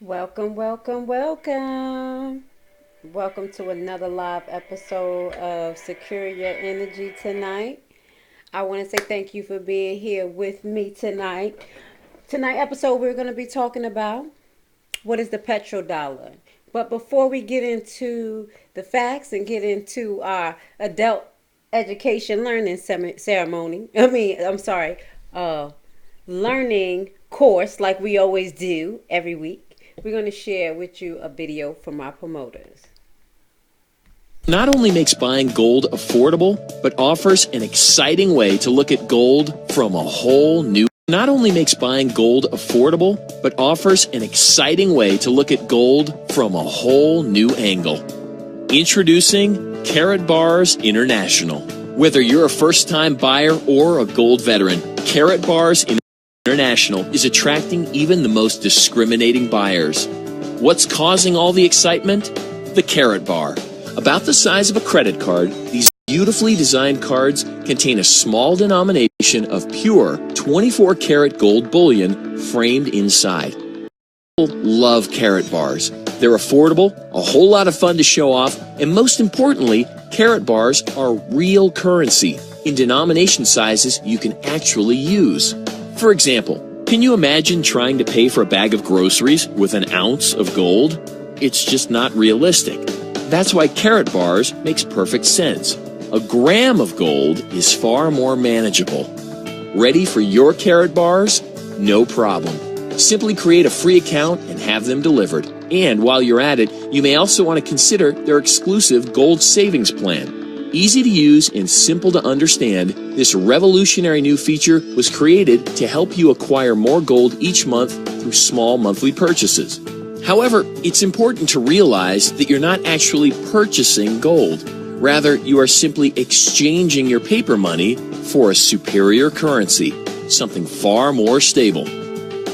Welcome, welcome, welcome. Welcome to another live episode of Secure Your Energy tonight. I want to say thank you for being here with me tonight. Tonight episode we're going to be talking about what is the petrodollar. But before we get into the facts and get into our adult education learning ceremony, uh, learning course like we always do every week, we're going to share with you a video from our promoters. Not only makes buying gold affordable, but offers an exciting way to look at gold from a whole new not only makes buying gold affordable, but offers an exciting way to look at gold from a whole new angle. Introducing Carat Bars International. Whether you're a first-time buyer or a gold veteran, Carat Bars International is attracting even the most discriminating buyers. What's causing all the excitement? The Carat Bar. About the size of a credit card, these beautifully designed cards contain a small denomination of pure 24-karat gold bullion framed inside. People love Carat Bars. They're affordable, a whole lot of fun to show off, and most importantly, Carat Bars are real currency in denomination sizes you can actually use. For example, can you imagine trying to pay for a bag of groceries with an ounce of gold? It's just not realistic. That's why Carat Bars makes perfect sense. A gram of gold is far more manageable. Ready for your Carat Bars? No problem. Simply create a free account and have them delivered. And while you're at it, you may also want to consider their exclusive gold savings plan. Easy to use and simple to understand, this revolutionary new feature was created to help you acquire more gold each month through small monthly purchases. However, it's important to realize that you're not actually purchasing gold. Rather, you are simply exchanging your paper money for a superior currency, something far more stable.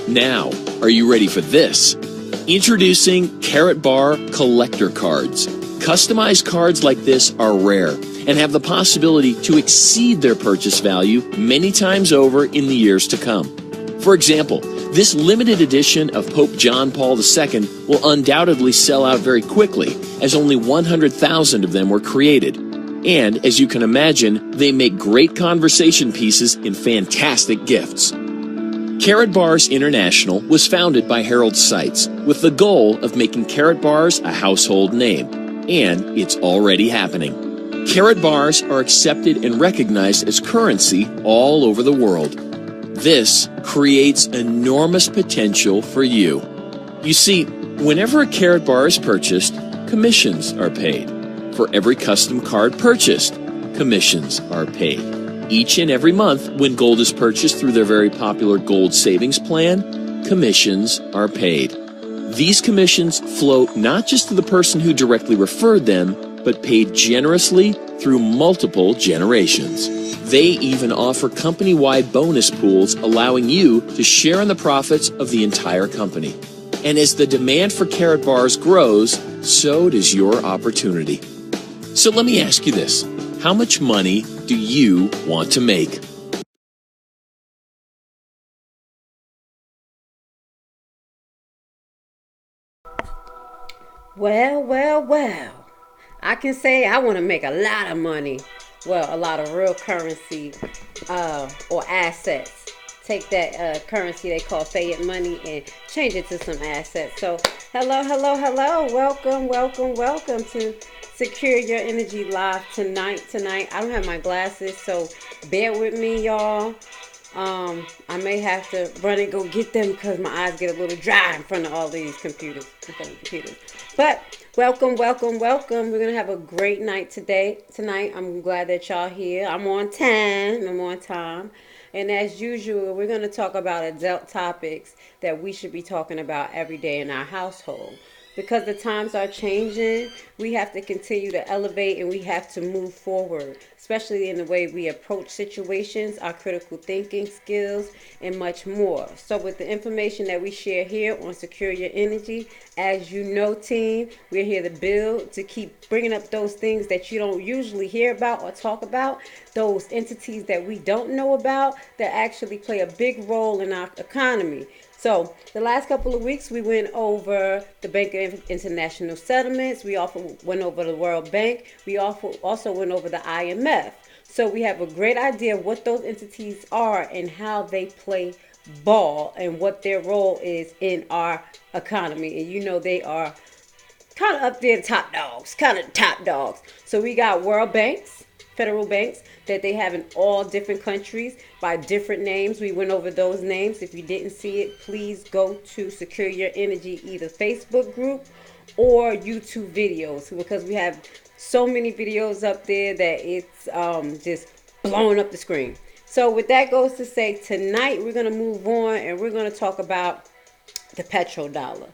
Now, are you ready for this? Introducing Carat Bar Collector Cards. Customized cards like this are rare and have the possibility to exceed their purchase value many times over in the years to come. For example, this limited edition of Pope John Paul II will undoubtedly sell out very quickly, as only 100,000 of them were created. And, as you can imagine, they make great conversation pieces and fantastic gifts. Carat Bars International was founded by Harold Seitz with the goal of making Carat Bars a household name, and it's already happening. Carat Bars are accepted and recognized as currency all over the world. This creates enormous potential for you. You see, whenever a Carat Bar is purchased, commissions are paid. For every custom card purchased, commissions are paid. Each and every month, when gold is purchased through their very popular gold savings plan, commissions are paid. These commissions flow not just to the person who directly referred them, but paid generously through multiple generations. They even offer company-wide bonus pools allowing you to share in the profits of the entire company. And as the demand for Carat Bars grows, so does your opportunity. So let me ask you this. How much money do you want to make? Well. I can say I want to make a lot of money. Well, a lot of real currency or assets. Take that currency they call fiat money and change it to some assets. So, hello. Welcome to Secure Your Energy Live tonight. I don't have my glasses, so bear with me, y'all. I may have to run and go get them because my eyes get a little dry in front of all these computers. But welcome. We're gonna have a great night tonight. I'm glad that y'all here. I'm on time. And as usual, we're gonna talk about adult topics that we should be talking about every day in our household. Because the times are changing, we have to continue to elevate and we have to move forward, especially in the way we approach situations, our critical thinking skills, and much more. So with the information that we share here on Secure Your Energy, as you know, team, we're here to build, to keep bringing up those things that you don't usually hear about or talk about, those entities that we don't know about that actually play a big role in our economy. So the last couple of weeks, we went over the Bank of International Settlements. We also went over the World Bank. We also went over the IMF. So we have a great idea of what those entities are and how they play ball and what their role is in our economy. And you know they are kind of up there, top dogs, kind of top dogs. So we got world banks, federal banks that they have in all different countries by different names. We went over those names. If you didn't see it, please go to Secure Your Energy, either Facebook group or YouTube videos, because we have so many videos up there that it's just blowing up the screen. So with that goes to say, tonight we're going to move on and we're going to talk about the petrodollar.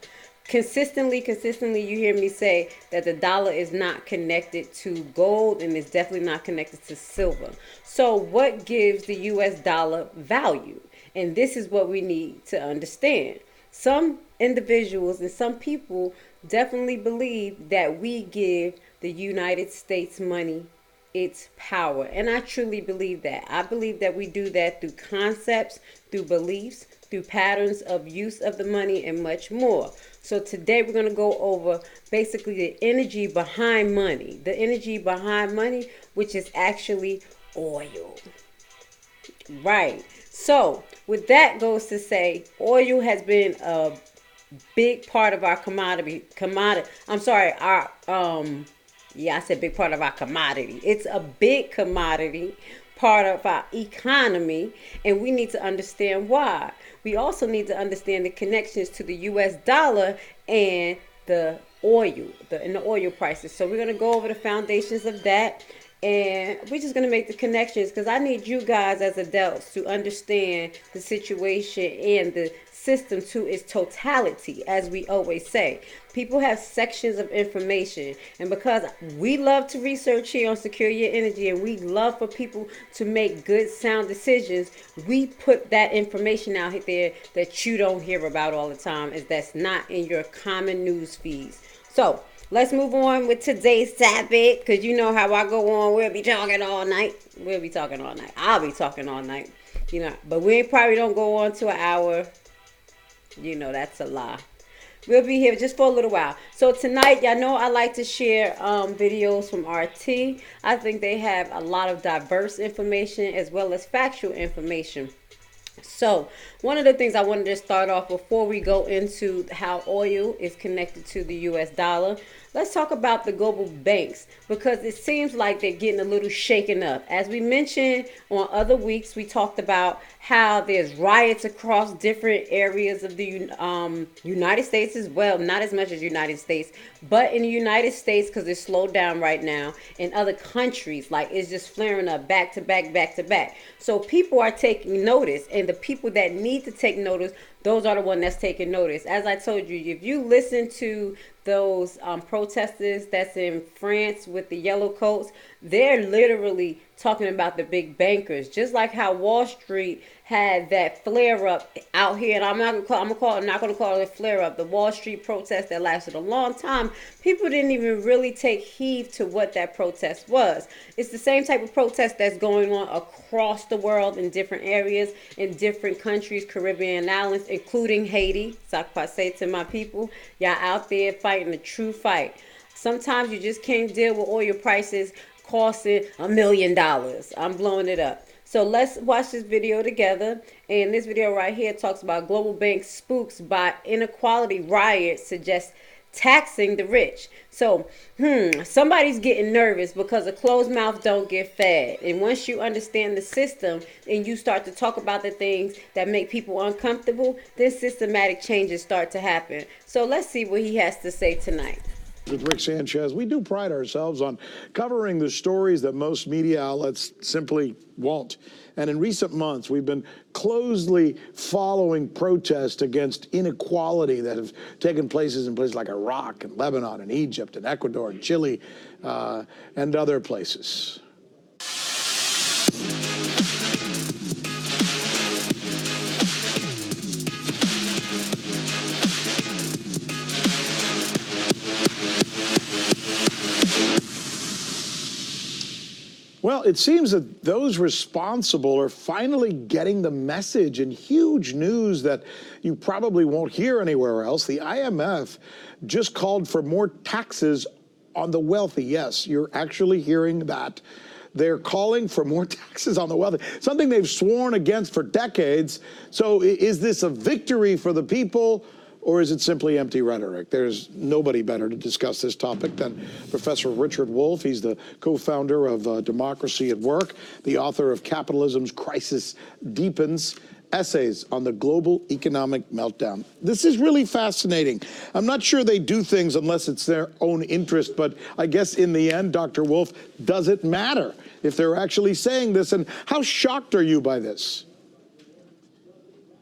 Consistently, you hear me say that the dollar is not connected to gold and it's definitely not connected to silver. So what gives the US dollar value? And this is what we need to understand. Some individuals and some people definitely believe that we give the United States money its power. And I truly believe that. I believe that we do that through concepts, through beliefs, through patterns of use of the money, and much more. So today we're going to go over basically the energy behind money. The energy behind money, which is actually oil. Right. So with that goes to say, oil has been a big part of our I said big part of our commodity. It's a big commodity part of our economy, and we need to understand why. We also need to understand the connections to the US dollar and the oil, and the oil prices. So we're going to go over the foundations of that, and we're just going to make the connections because I need you guys as adults to understand the situation and the system to its totality. As we always say, people have sections of information, and because we love to research here on Secure Your Energy and we love for people to make good sound decisions, we put that information out there that you don't hear about all the time, is that's not in your common news feeds. So let's move on with today's topic, because you know how I go on. We'll be talking all night. I'll be talking all night, but we probably don't go on to an hour. That's a lie. We'll be here just for a little while. So tonight, y'all know I like to share videos from RT. I think they have a lot of diverse information as well as factual information. So one of the things I wanted to start off before we go into how oil is connected to the US dollar, let's talk about the global banks, because it seems like they're getting a little shaken up. As we mentioned on other weeks, we talked about how there's riots across different areas of the United States as well. Not as much as United States, but in the United States, because it's slowed down right now. In other countries, like it's just flaring up back to back. So people are taking notice, and the people that need to take notice, those are the ones that's taking notice. As I told you, if you listen to those protesters that's in France with the yellow coats, they're literally talking about the big bankers, just like how Wall Street had that flare up out here. And I'm not gonna call it a flare up. The Wall Street protest that lasted a long time, people didn't even really take heed to what that protest was. It's the same type of protest that's going on across the world in different areas, in different countries, Caribbean islands, including Haiti. So I say to my people, y'all out there fighting the true fight. Sometimes you just can't deal with oil prices costing $1 million. I'm blowing it up. So let's watch this video together. And this video right here talks about global bank spooks by inequality riots suggest taxing the rich. So, somebody's getting nervous because a closed mouth don't get fed. And once you understand the system and you start to talk about the things that make people uncomfortable, then systematic changes start to happen. So let's see what he has to say tonight. With Rick Sanchez, we do pride ourselves on covering the stories that most media outlets simply won't. And in recent months, we've been closely following protests against inequality that have taken places in places like Iraq and Lebanon and Egypt and Ecuador and Chile and other places. Well, it seems that those responsible are finally getting the message, and huge news that you probably won't hear anywhere else. The IMF just called for more taxes on the wealthy. Yes, you're actually hearing that. They're calling for more taxes on the wealthy, something they've sworn against for decades. So is this a victory for the people, or is it simply empty rhetoric? There's nobody better to discuss this topic than Professor Richard Wolff. He's the co-founder of Democracy at Work, the author of Capitalism's Crisis Deepens, essays on the global economic meltdown. This is really fascinating. I'm not sure they do things unless it's their own interest, but I guess in the end, Dr. Wolff, does it matter if they're actually saying this? And how shocked are you by this?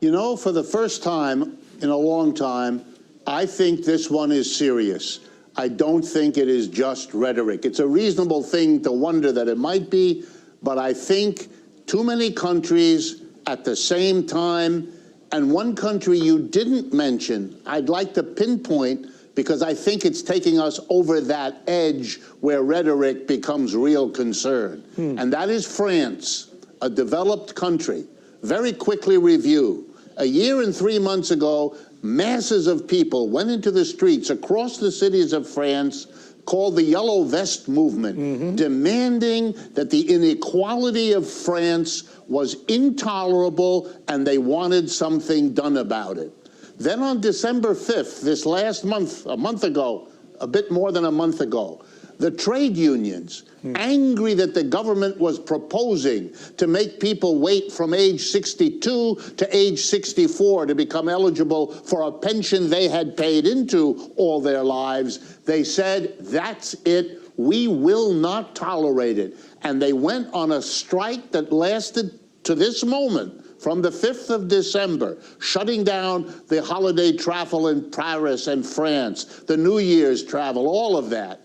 You know, for the first time in a long time, I think this one is serious. I don't think it is just rhetoric. It's a reasonable thing to wonder that it might be, but I think too many countries at the same time, and one country you didn't mention, I'd like to pinpoint because I think it's taking us over that edge where rhetoric becomes real concern. And that is France, a developed country. Very quickly review. A year and 3 months ago, masses of people went into the streets across the cities of France called the Yellow Vest Movement, demanding that the inequality of France was intolerable and they wanted something done about it. Then on December 5th, this last month, a month ago, a bit more than a month ago, the trade unions, angry that the government was proposing to make people wait from age 62 to age 64 to become eligible for a pension they had paid into all their lives, they said, that's it, we will not tolerate it. And they went on a strike that lasted to this moment, from the 5th of December, shutting down the holiday travel in Paris and France, the New Year's travel, all of that.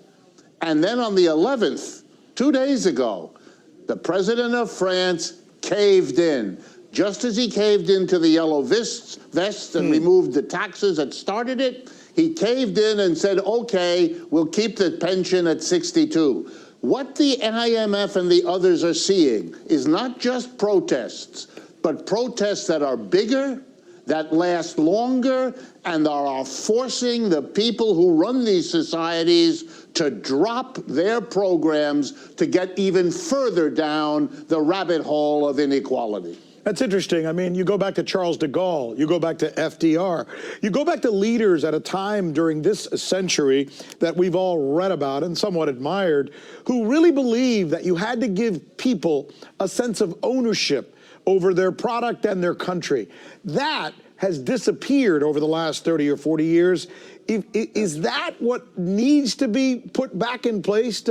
And then on the 11th, 2 days ago, the president of France caved in. Just as he caved into the yellow vests and removed the taxes that started it, he caved in and said, okay, we'll keep the pension at 62. What the IMF and the others are seeing is not just protests, but protests that are bigger, that last longer, and are forcing the people who run these societies to drop their programs to get even further down the rabbit hole of inequality. That's interesting. I mean, you go back to Charles de Gaulle, you go back to FDR, you go back to leaders at a time during this century that we've all read about and somewhat admired, who really believed that you had to give people a sense of ownership over their product and their country. That has disappeared over the last 30 or 40 years. Is that what needs to be put back in place,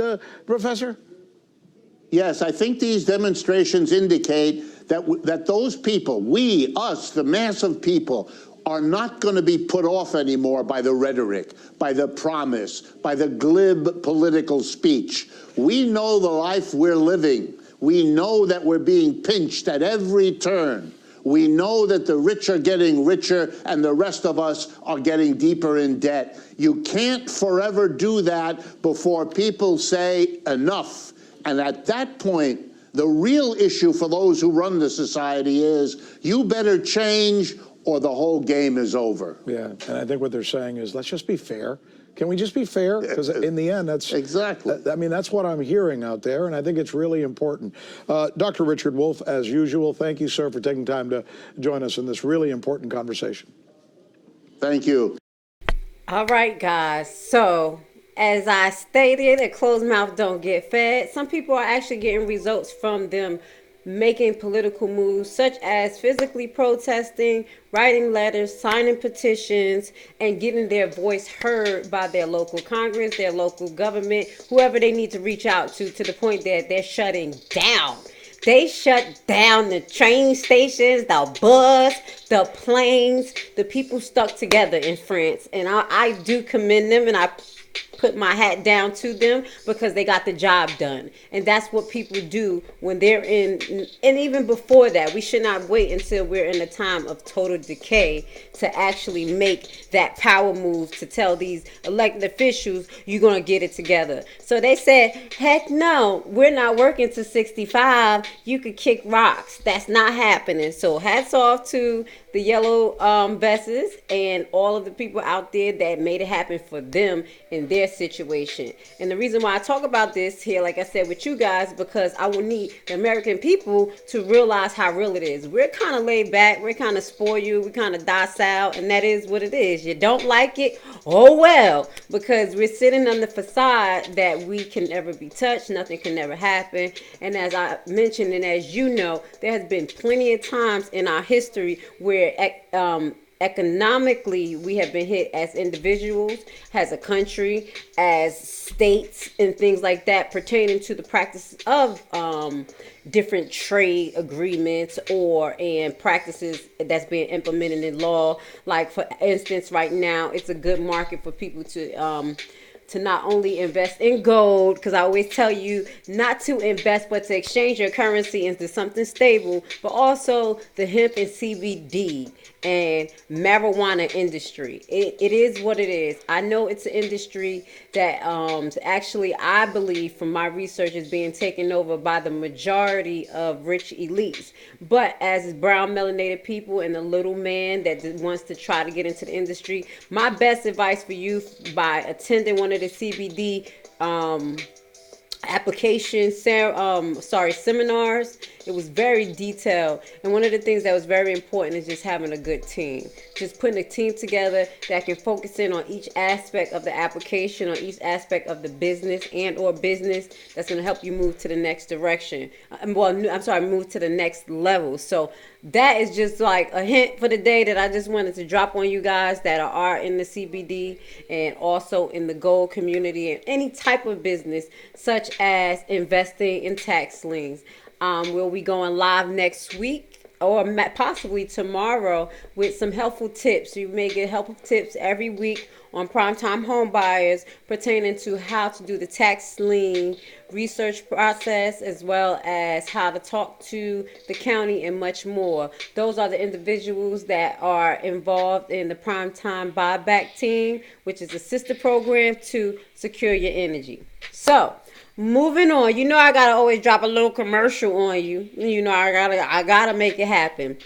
Professor? Yes, I think these demonstrations indicate that those people, we, us, the mass of people, are not going to be put off anymore by the rhetoric, by the promise, by the glib political speech. We know the life we're living. We know that we're being pinched at every turn. We know that the rich are getting richer and the rest of us are getting deeper in debt. You can't forever do that before people say enough. And at that point, the real issue for those who run the society is you better change or the whole game is over. Yeah, and I think what they're saying is, let's just be fair. Can we just be fair? Because in the end, that's exactly. I mean, that's what I'm hearing out there, and I think it's really important. Dr. Richard Wolff, as usual, thank you, sir, for taking time to join us in this really important conversation. Thank you. All right, guys. So, as I stated, a closed mouth don't get fed. Some people are actually getting results from them making political moves, such as physically protesting, writing letters, signing petitions, and getting their voice heard by their local Congress, their local government, whoever they need to reach out to the point that they're shutting down. They shut down the train stations, the bus, the planes. The people stuck together in France, and I do commend them, and I put my hat down to them because they got the job done. And that's what people do when they're in, and even before that, we should not wait until we're in a time of total decay to actually make that power move to tell these elected officials you're going to get it together. So they said, heck no, we're not working to 65. You could kick rocks. That's not happening. So hats off to the yellow vests and all of the people out there that made it happen for them in their situation. And the reason why I talk about this here, like I said, with you guys, because I will need the American people to realize how real it is. We're kind of laid back, we're kind of spoiled, we're kind of docile, and that is what it is. You don't like it? Oh well, because we're sitting on the facade that we can never be touched, nothing can never happen. And as I mentioned, and as you know, there has been plenty of times in our history where economically we have been hit as individuals, as a country, as states, and things like that pertaining to the practice of different trade agreements and practices that's being implemented in law. Like for instance, right now it's a good market for people to not only invest in gold, because I always tell you not to invest, but to exchange your currency into something stable, but also the hemp and CBD and marijuana industry. It is what it is. I know it's an industry that actually, I believe from my research, is being taken over by the majority of rich elites. But as brown melanated people and a little man that wants to try to get into the industry, my best advice for you, by attending one of the CBD seminars, it was very detailed. And one of the things that was very important is just having a good team, just putting a team together that can focus in on each aspect of the application, on each aspect of the business or business that's going to help you move to the next direction. Move to the next level. So that is just like a hint for the day that I just wanted to drop on you guys that are in the CBD and also in the gold community and any type of business, such as investing in tax liens. We'll be going live next week or possibly tomorrow with some helpful tips. You may get helpful tips every week on Primetime Home Buyers pertaining to how to do the tax lien research process, as well as how to talk to the county and much more. Those are the individuals that are involved in the Primetime Buyback Team, which is a sister program to Secure Your Energy. So moving on, you know I gotta always drop a little commercial on you. You know I gotta make it happen.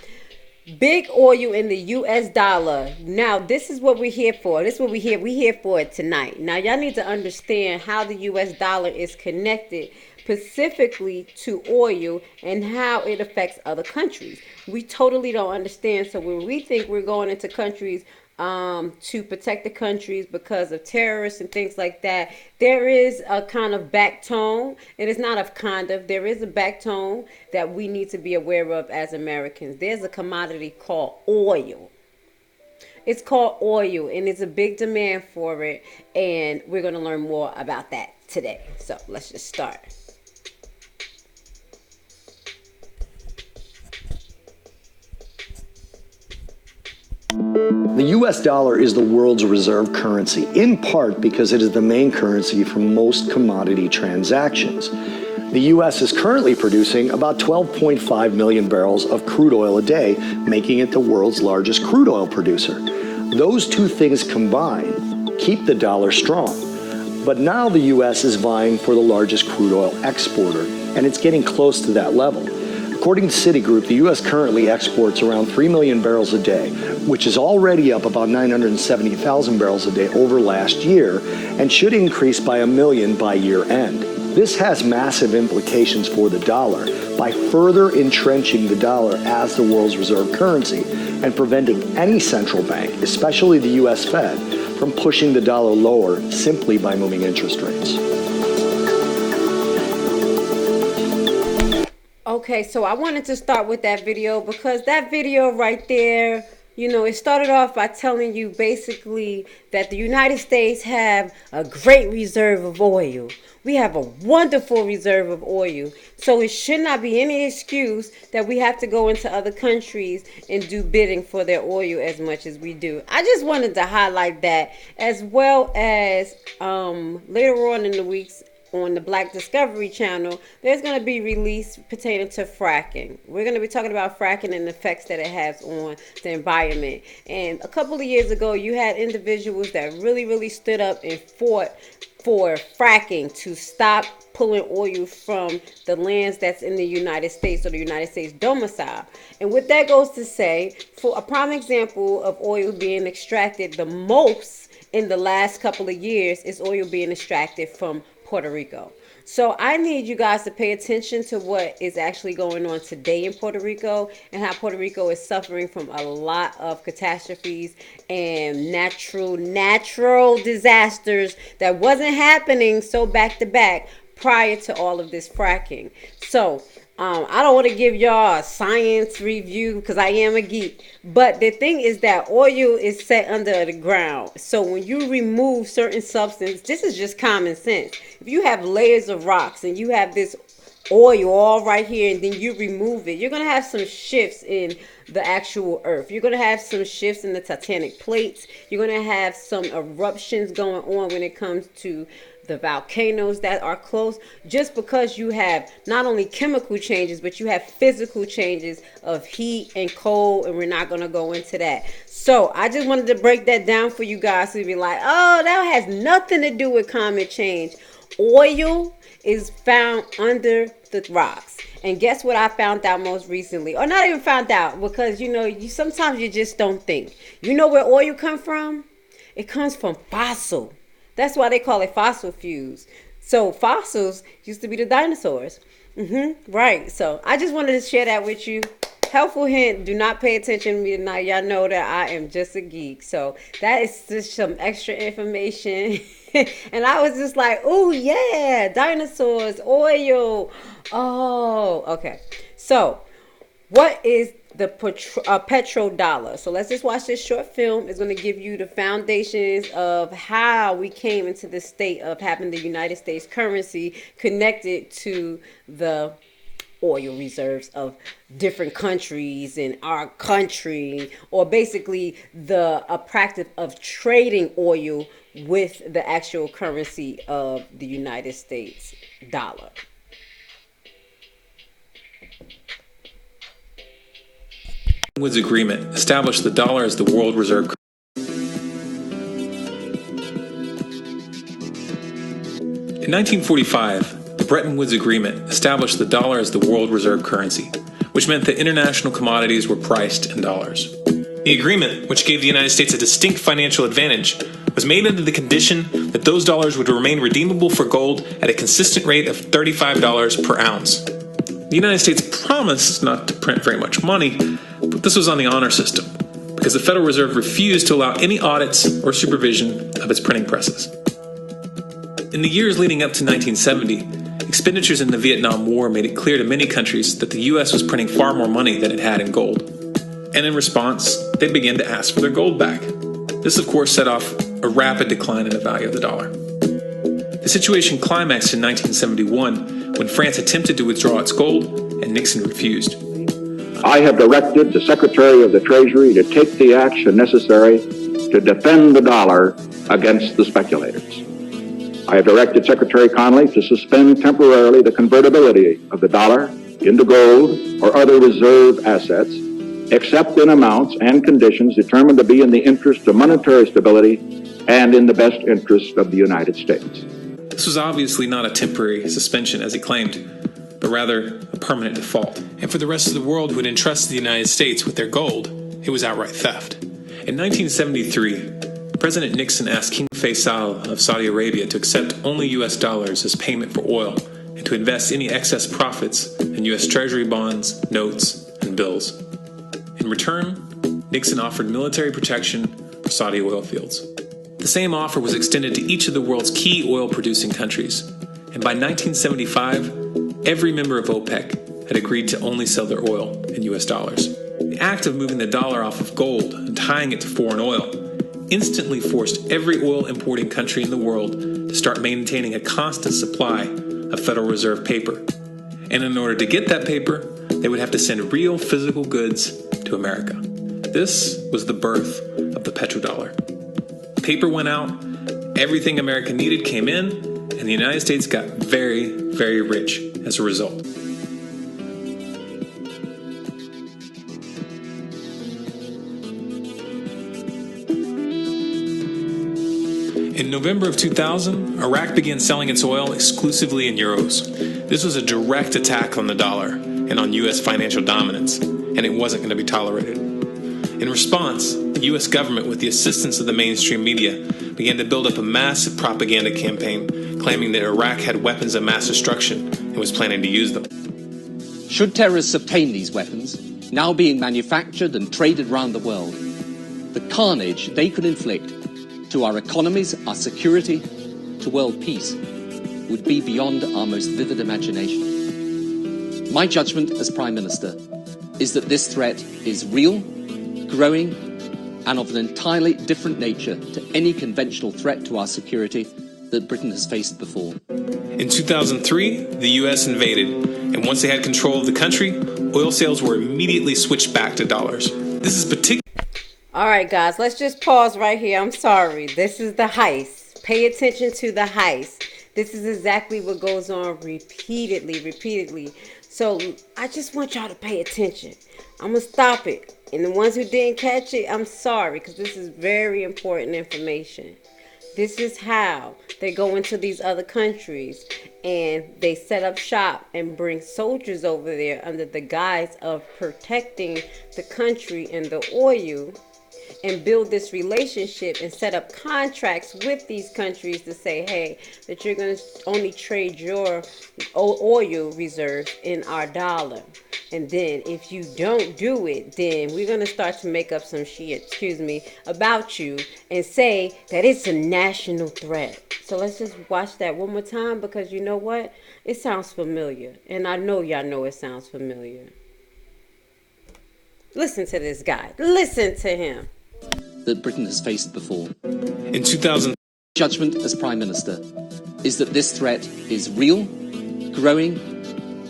Big oil in the US dollar. Now, this is what we're here for. This is what we're here. We're here for it tonight. Now, y'all need to understand how the US dollar is connected specifically to oil and how it affects other countries. We totally don't understand. So when we think we're going into countries to protect the countries because of terrorists and things like that, there is a kind of back tone. It is not a kind of, there is a back tone that we need to be aware of as Americans. There's a commodity called oil. It's called oil, and it's a big demand for it, and we're going to learn more about that today. So let's just start. The US dollar is the world's reserve currency, in part because it is the main currency for most commodity transactions. The US is currently producing about 12.5 million barrels of crude oil a day, making it the world's largest crude oil producer. Those two things combined keep the dollar strong. But now the US is vying for the largest crude oil exporter, and it's getting close to that level. According to Citigroup, the U.S. currently exports around 3 million barrels a day, which is already up about 970,000 barrels a day over last year, and should increase by 1 million by year end. This has massive implications for the dollar by further entrenching the dollar as the world's reserve currency and preventing any central bank, especially the U.S. Fed, from pushing the dollar lower simply by moving interest rates. Okay, so I wanted to start with that video because that video right there, it started off by telling you basically that the United States have a great reserve of oil. We have a wonderful reserve of oil. So it should not be any excuse that we have to go into other countries and do bidding for their oil as much as we do. I just wanted to highlight that, as well as later on in the weeks on the Black Discovery Channel, there's going to be release pertaining to fracking. We're going to be talking about fracking and the effects that it has on the environment. And a couple of years ago, you had individuals that really stood up and fought for fracking to stop pulling oil from the lands that's in the United States or the United States domicile. And what that goes to say, for a prime example of oil being extracted the most in the last couple of years is oil being extracted from Puerto Rico. So I need you guys to pay attention to what is actually going on today in Puerto Rico and how Puerto Rico is suffering from a lot of catastrophes and natural disasters that wasn't happening so back to back prior to all of this fracking. So I don't want to give y'all a science review because I am a geek. But the thing is that oil is set under the ground. So when you remove certain substance, this is just common sense. If you have layers of rocks and you have this oil all right here and then you remove it, you're going to have some shifts in the actual earth. You're going to have some shifts in the tectonic plates. You're going to have some eruptions going on when it comes to the volcanoes that are close, just because you have not only chemical changes, but you have physical changes of heat and cold, and we're not going to go into that. So I just wanted to break that down for you guys to be like, oh, that has nothing to do with climate change. Oil is found under the rocks. And guess what I found out most recently? Or not even found out, because you sometimes you just don't think. You know where oil comes from? It comes from fossil. That's why they call it fossil fuels. So fossils used to be the dinosaurs. Right. So I just wanted to share that with you. Helpful hint, do not pay attention to me tonight. Y'all know that I am just a geek. So that is just some extra information. And I was just like, oh yeah, dinosaurs, oil. Oh, okay. So what is the petrodollar? So let's just watch this short film. It's going to give you the foundations of how we came into the state of having the United States currency connected to the oil reserves of different countries in our country, or basically the practice of trading oil with the actual currency of the United States dollar. Woods Agreement established the dollar as the world reserve currency. In 1945, the Bretton Woods Agreement established the dollar as the world reserve currency, which meant that international commodities were priced in dollars. The agreement, which gave the United States a distinct financial advantage, was made under the condition that those dollars would remain redeemable for gold at a consistent rate of $35 per ounce. The United States promised not to print very much money, but this was on the honor system, because the Federal Reserve refused to allow any audits or supervision of its printing presses. In the years leading up to 1970, expenditures in the Vietnam War made it clear to many countries that the U.S. was printing far more money than it had in gold. And in response, they began to ask for their gold back. This, of course, set off a rapid decline in the value of the dollar. The situation climaxed in 1971 when France attempted to withdraw its gold and Nixon refused. I have directed the Secretary of the Treasury to take the action necessary to defend the dollar against the speculators. I have directed Secretary Connally to suspend temporarily the convertibility of the dollar into gold or other reserve assets, except in amounts and conditions determined to be in the interest of monetary stability and in the best interest of the United States. This was obviously not a temporary suspension, as he claimed, but rather a permanent default. And for the rest of the world who had entrusted the United States with their gold, it was outright theft. In 1973, President Nixon asked King Faisal of Saudi Arabia to accept only U.S. dollars as payment for oil and to invest any excess profits in U.S. Treasury bonds, notes, and bills. In return, Nixon offered military protection for Saudi oil fields. The same offer was extended to each of the world's key oil-producing countries, and by 1975, every member of OPEC had agreed to only sell their oil in U.S. dollars. The act of moving the dollar off of gold and tying it to foreign oil instantly forced every oil importing country in the world to start maintaining a constant supply of Federal Reserve paper. And in order to get that paper, they would have to send real physical goods to America. This was the birth of the petrodollar. Paper went out, everything America needed came in, and the United States got very, very rich as a result. In November of 2000, Iraq began selling its oil exclusively in euros. This was a direct attack on the dollar and on U.S. financial dominance, and it wasn't going to be tolerated. In response, the U.S. government, with the assistance of the mainstream media, began to build up a massive propaganda campaign claiming that Iraq had weapons of mass destruction and was planning to use them. Should terrorists obtain these weapons, now being manufactured and traded around the world, the carnage they could inflict to our economies, our security, to world peace, would be beyond our most vivid imagination. My judgment as Prime Minister is that this threat is real, growing, and of an entirely different nature to any conventional threat to our security that Britain has faced before. In 2003, the U.S. invaded, and once they had control of the country, oil sales were immediately switched back to dollars. This is particularly... All right, guys, let's just pause right here. I'm sorry. This is the heist. Pay attention to the heist. This is exactly what goes on repeatedly. So I just want y'all to pay attention. I'm going to stop it. And the ones who didn't catch it, I'm sorry, because this is very important information. This is how they go into these other countries and they set up shop and bring soldiers over there under the guise of protecting the country and the oil, and build this relationship and set up contracts with these countries to say, hey, that you're going to only trade your oil reserves in our dollar. And then if you don't do it, then we're going to start to make up some shit, about you and say that it's a national threat. So let's just watch that one more time, because you know what? It sounds familiar. And I know y'all know it sounds familiar. Listen to this guy. Listen to him. That Britain has faced before. In 2000, judgment as Prime Minister is that this threat is real, growing,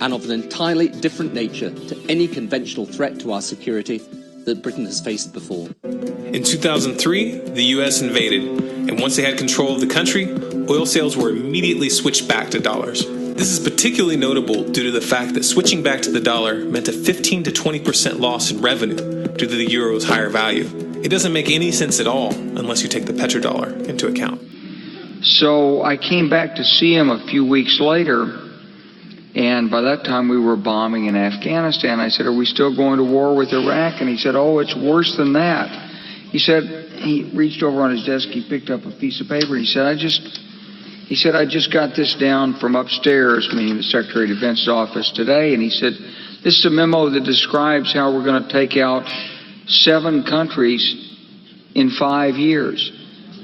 and of an entirely different nature to any conventional threat to our security that Britain has faced before. In 2003, the U.S. invaded, and once they had control of the country, oil sales were immediately switched back to dollars. This is particularly notable due to the fact that switching back to the dollar meant a 15 to 20% loss in revenue due to the euro's higher value. It doesn't make any sense at all unless you take the petrodollar into account. So I came back to see him a few weeks later, and by that time we were bombing in Afghanistan. I said, are we still going to war with Iraq? And he said, oh, it's worse than that. He said, he reached over on his desk, he picked up a piece of paper, and he said, I just got this down from upstairs, meaning the Secretary of Defense's office today, and he said, this is a memo that describes how we're going to take out 7 countries in 5 years,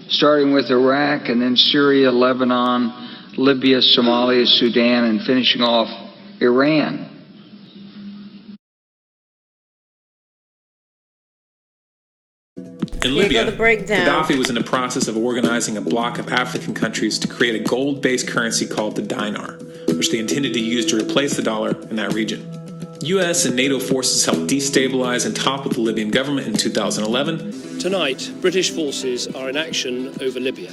starting with Iraq and then Syria, Lebanon, Libya, Somalia, Sudan, and finishing off Iran. In Libya, Gaddafi was in the process of organizing a bloc of African countries to create a gold-based currency called the dinar, which they intended to use to replace the dollar in that region. U.S. and NATO forces helped destabilize and topple the Libyan government in 2011. Tonight, British forces are in action over Libya.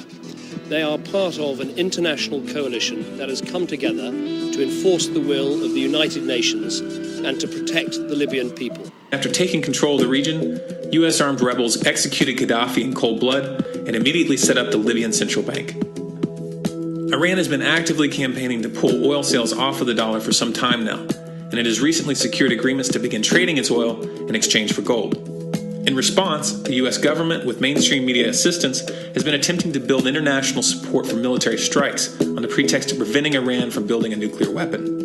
They are part of an international coalition that has come together to enforce the will of the United Nations and to protect the Libyan people. After taking control of the region, U.S. armed rebels executed Gaddafi in cold blood and immediately set up the Libyan Central Bank. Iran has been actively campaigning to pull oil sales off of the dollar for some time now, and it has recently secured agreements to begin trading its oil in exchange for gold. In response, the U.S. government, with mainstream media assistance, has been attempting to build international support for military strikes on the pretext of preventing Iran from building a nuclear weapon.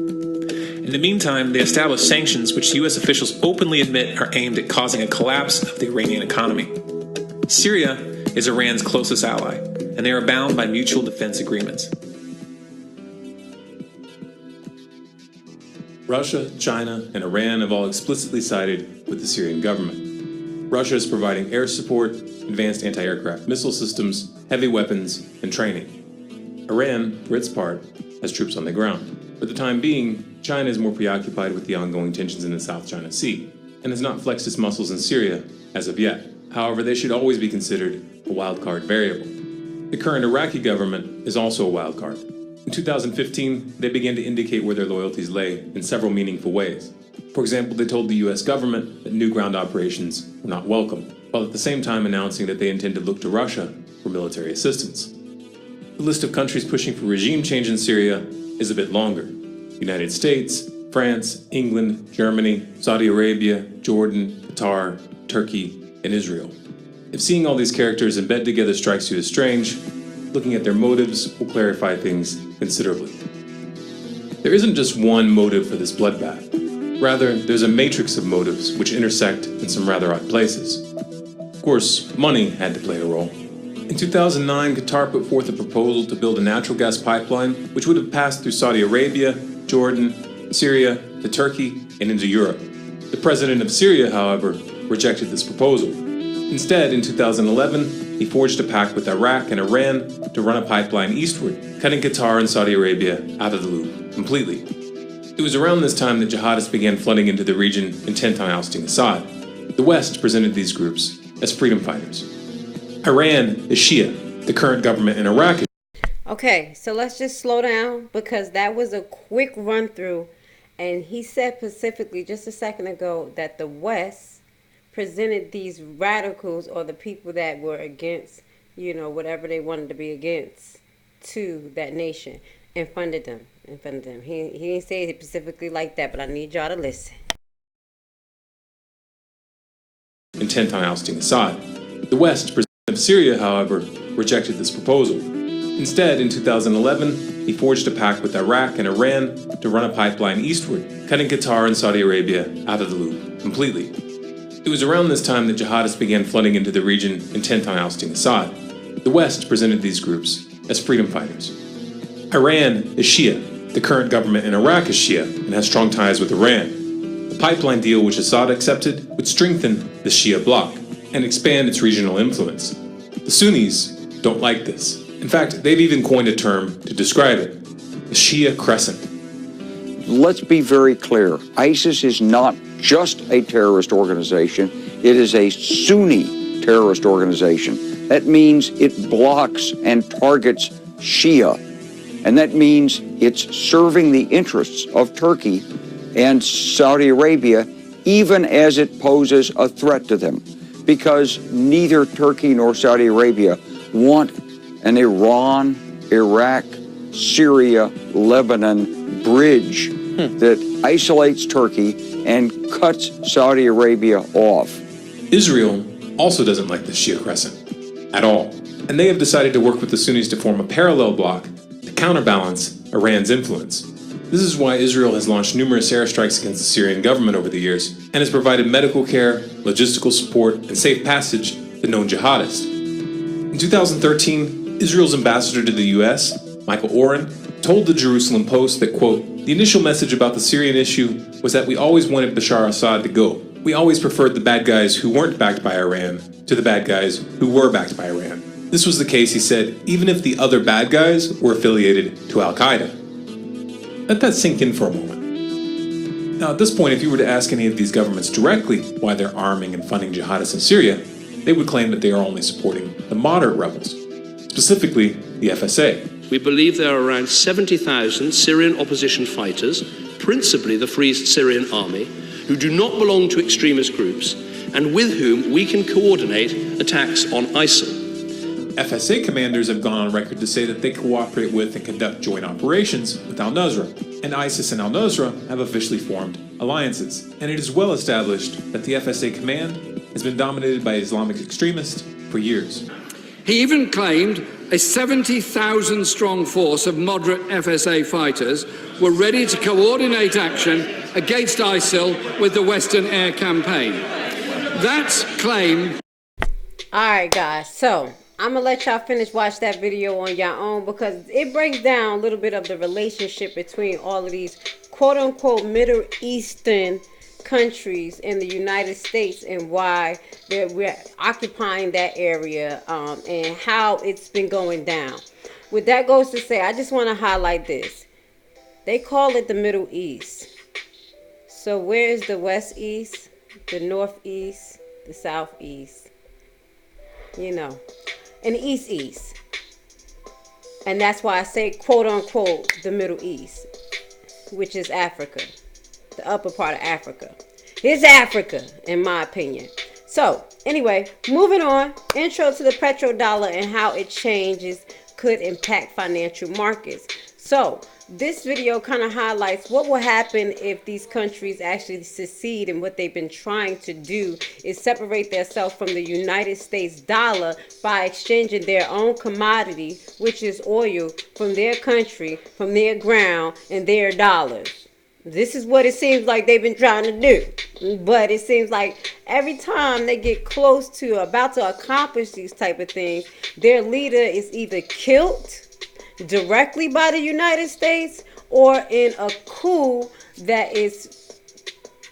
In the meantime, they established sanctions which U.S. officials openly admit are aimed at causing a collapse of the Iranian economy. Syria is Iran's closest ally, and they are bound by mutual defense agreements. Russia, China, and Iran have all explicitly cited with the Syrian government. Russia is providing air support, advanced anti-aircraft missile systems, heavy weapons, and training. Iran, for its part, has troops on the ground. For the time being, China is more preoccupied with the ongoing tensions in the South China Sea, and has not flexed its muscles in Syria as of yet. However, they should always be considered a wildcard variable. The current Iraqi government is also a wildcard. In 2015, they began to indicate where their loyalties lay in several meaningful ways. For example, they told the US government that new ground operations were not welcome, while at the same time announcing that they intend to look to Russia for military assistance. The list of countries pushing for regime change in Syria is a bit longer. The United States, France, England, Germany, Saudi Arabia, Jordan, Qatar, Turkey, and Israel. If seeing all these characters in bed together strikes you as strange, looking at their motives will clarify things considerably. There isn't just one motive for this bloodbath. Rather, there's a matrix of motives which intersect in some rather odd places. Of course, money had to play a role. In 2009, Qatar put forth a proposal to build a natural gas pipeline which would have passed through Saudi Arabia, Jordan, Syria, to Turkey, and into Europe. The president of Syria, however, rejected this proposal. Instead, in 2011, he forged a pact with Iraq and Iran to run a pipeline eastward, cutting Qatar and Saudi Arabia out of the loop completely. It was around this time that jihadists began flooding into the region intent on ousting Assad. The West presented these groups as freedom fighters. Iran is Shia. The current government in Iraq is... Okay, so let's just slow down because that was a quick run through. And he said specifically just a second ago that the West presented these radicals or the people that were against, whatever they wanted to be against to that nation and funded them. He didn't say it specifically like that, but I need y'all to listen. Intent on ousting Assad. The West, president of Syria, however, rejected this proposal. Instead, in 2011, he forged a pact with Iraq and Iran to run a pipeline eastward, cutting Qatar and Saudi Arabia out of the loop completely. It was around this time that jihadists began flooding into the region intent on ousting Assad. The West presented these groups as freedom fighters. Iran is Shia. The current government in Iraq is Shia and has strong ties with Iran. The pipeline deal which Assad accepted would strengthen the Shia bloc and expand its regional influence. The Sunnis don't like this. In fact, they've even coined a term to describe it, the Shia Crescent. Let's be very clear. ISIS is not just a terrorist organization. It is a Sunni terrorist organization. That means it blocks and targets Shia. And that means it's serving the interests of Turkey and Saudi Arabia, even as it poses a threat to them. Because neither Turkey nor Saudi Arabia want an Iran, Iraq, Syria, Lebanon bridge that isolates Turkey and cuts Saudi Arabia off. Israel also doesn't like the Shia Crescent at all, and they have decided to work with the Sunnis to form a parallel bloc to counterbalance Iran's influence. This is why Israel has launched numerous airstrikes against the Syrian government over the years and has provided medical care, logistical support, and safe passage to known jihadists. In 2013, Israel's ambassador to the US, Michael Oren, told the Jerusalem Post that, quote, "The initial message about the Syrian issue was that we always wanted Bashar Assad to go. We always preferred the bad guys who weren't backed by Iran to the bad guys who were backed by Iran. This was the case," he said, "even if the other bad guys were affiliated to Al-Qaeda." Let that sink in for a moment. Now, at this point, if you were to ask any of these governments directly why they're arming and funding jihadists in Syria, they would claim that they are only supporting the moderate rebels, specifically the FSA. We believe there are around 70,000 Syrian opposition fighters, principally the Free Syrian Army, who do not belong to extremist groups and with whom we can coordinate attacks on ISIL. FSA commanders have gone on record to say that they cooperate with and conduct joint operations with al-Nusra, and ISIS and al-Nusra have officially formed alliances. And it is well established that the FSA command has been dominated by Islamic extremists for years. He even claimed a 70,000 strong force of moderate FSA fighters were ready to coordinate action against ISIL with the Western air campaign. That claim... Alright guys, so I'm going to let y'all finish watch that video on your own because it breaks down a little bit of the relationship between all of these quote-unquote Middle Eastern countries in the United States and why we're occupying that area, and how it's been going down. With that goes to say, I just want to highlight this. They call it the Middle East. So where is the West East, the Northeast, the Southeast, and the East? And that's why I say, quote unquote, the Middle East, which is Africa, the upper part of Africa. It's Africa, in my opinion. So anyway, moving on. Intro to the petrodollar and how it changes could impact financial markets. So this video kind of highlights what will happen if these countries actually succeed, and what they've been trying to do is separate themselves from the United States dollar by exchanging their own commodity, which is oil, from their country, from their ground, and their dollars. This is what it seems like they've been trying to do. But it seems like every time they get close to about to accomplish these type of things, their leader is either killed directly by the United States or in a coup that is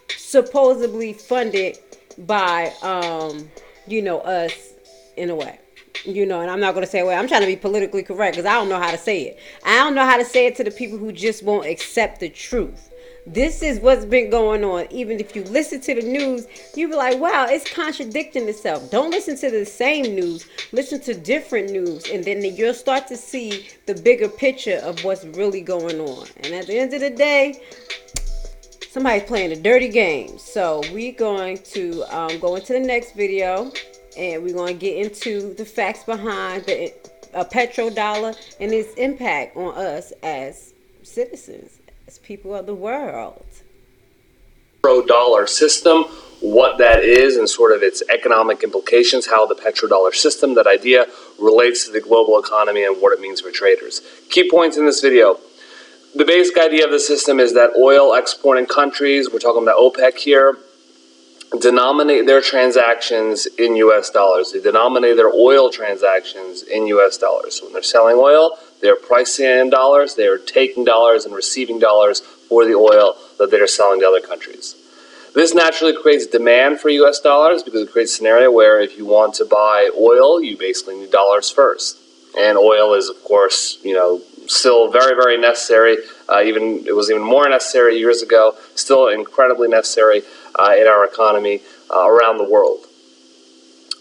supposedly funded by us in a way. And I'm not going to say, well, I'm trying to be politically correct because I don't know how to say it. I don't know how to say it to the people who just won't accept the truth. This is what's been going on. Even if you listen to the news, you'll be like, wow, it's contradicting itself. Don't listen to the same news. Listen to different news. And then you'll start to see the bigger picture of what's really going on. And at the end of the day, somebody's playing a dirty game. So we're going to go into the next video. And we're going to get into the facts behind the petrodollar and its impact on us as citizens. As people of the world. Petrodollar system, what that is and sort of its economic implications, how the petrodollar system, that idea, relates to the global economy and what it means for traders. Key points in this video. The basic idea of the system is that oil exporting countries, we're talking about OPEC here, denominate their transactions in US dollars. They denominate their oil transactions in US dollars. So when they're selling oil, they're pricing it in dollars, they are taking dollars and receiving dollars for the oil that they're selling to other countries. This naturally creates demand for US dollars because it creates a scenario where if you want to buy oil, you basically need dollars first. And oil is, of course, still very, very necessary. It was even more necessary years ago, still incredibly necessary in our economy around the world.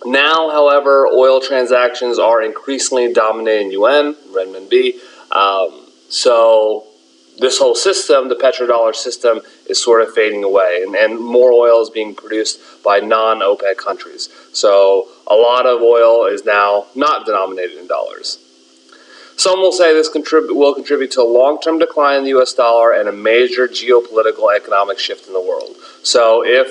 Now, however, oil transactions are increasingly dominating yuan, renminbi. So this whole system, the petrodollar system, is sort of fading away. And more oil is being produced by non-OPEC countries. So a lot of oil is now not denominated in dollars. Some will say this will contribute to a long-term decline in the US dollar and a major geopolitical economic shift in the world. So if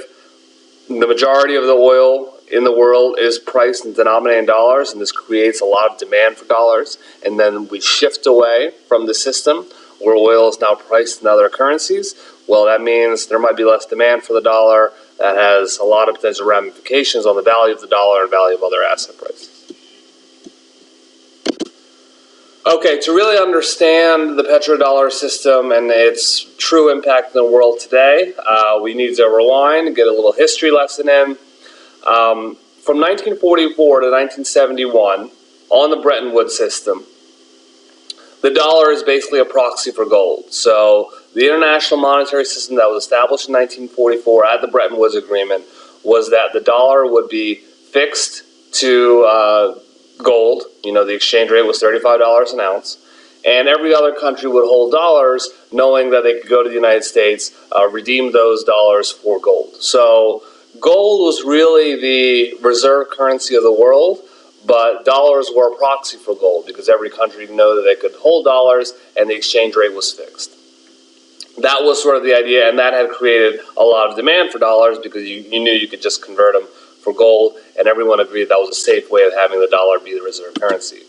the majority of the oil in the world is priced and denominated in dollars, and this creates a lot of demand for dollars, and then we shift away from the system where oil is now priced in other currencies, well, that means there might be less demand for the dollar. That has a lot of potential ramifications on the value of the dollar and value of other asset prices. Okay, to really understand the petrodollar system and its true impact in the world today, we need to rewind and get a little history lesson in. From 1944 to 1971, on the Bretton Woods system, the dollar is basically a proxy for gold. So the international monetary system that was established in 1944 at the Bretton Woods Agreement was that the dollar would be fixed to gold. The exchange rate was $35 an ounce. And every other country would hold dollars, knowing that they could go to the United States, redeem those dollars for gold. So gold was really the reserve currency of the world, but dollars were a proxy for gold because every country knew that they could hold dollars and the exchange rate was fixed. That was sort of the idea, and that had created a lot of demand for dollars because you knew you could just convert them for gold, and everyone agreed that was a safe way of having the dollar be the reserve currency.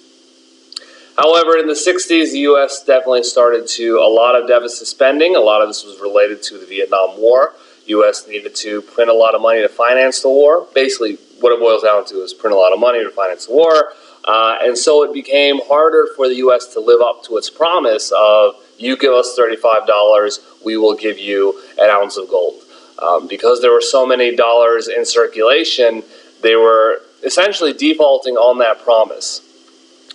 However, in the 60s, the U.S. definitely started to a lot of deficit spending. A lot of this was related to the Vietnam War. U.S. needed to print a lot of money to finance the war. Basically, what it boils down to is print a lot of money to finance the war. And so it became harder for the U.S. to live up to its promise of, you give us $35, we will give you an ounce of gold. Because there were so many dollars in circulation, they were essentially defaulting on that promise.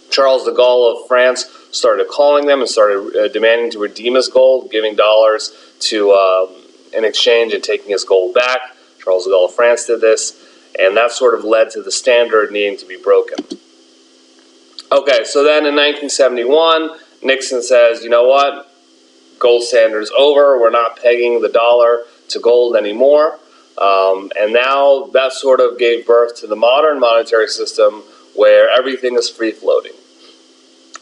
Charles de Gaulle of France started calling them and started demanding to redeem his gold, giving dollars to in exchange and taking his gold back. Charles de Gaulle of France did this, and that sort of led to the standard needing to be broken. Okay, so then in 1971, Nixon says, you know what? Gold standard's over. We're not pegging the dollar to gold anymore. And now that sort of gave birth to the modern monetary system where everything is free-floating.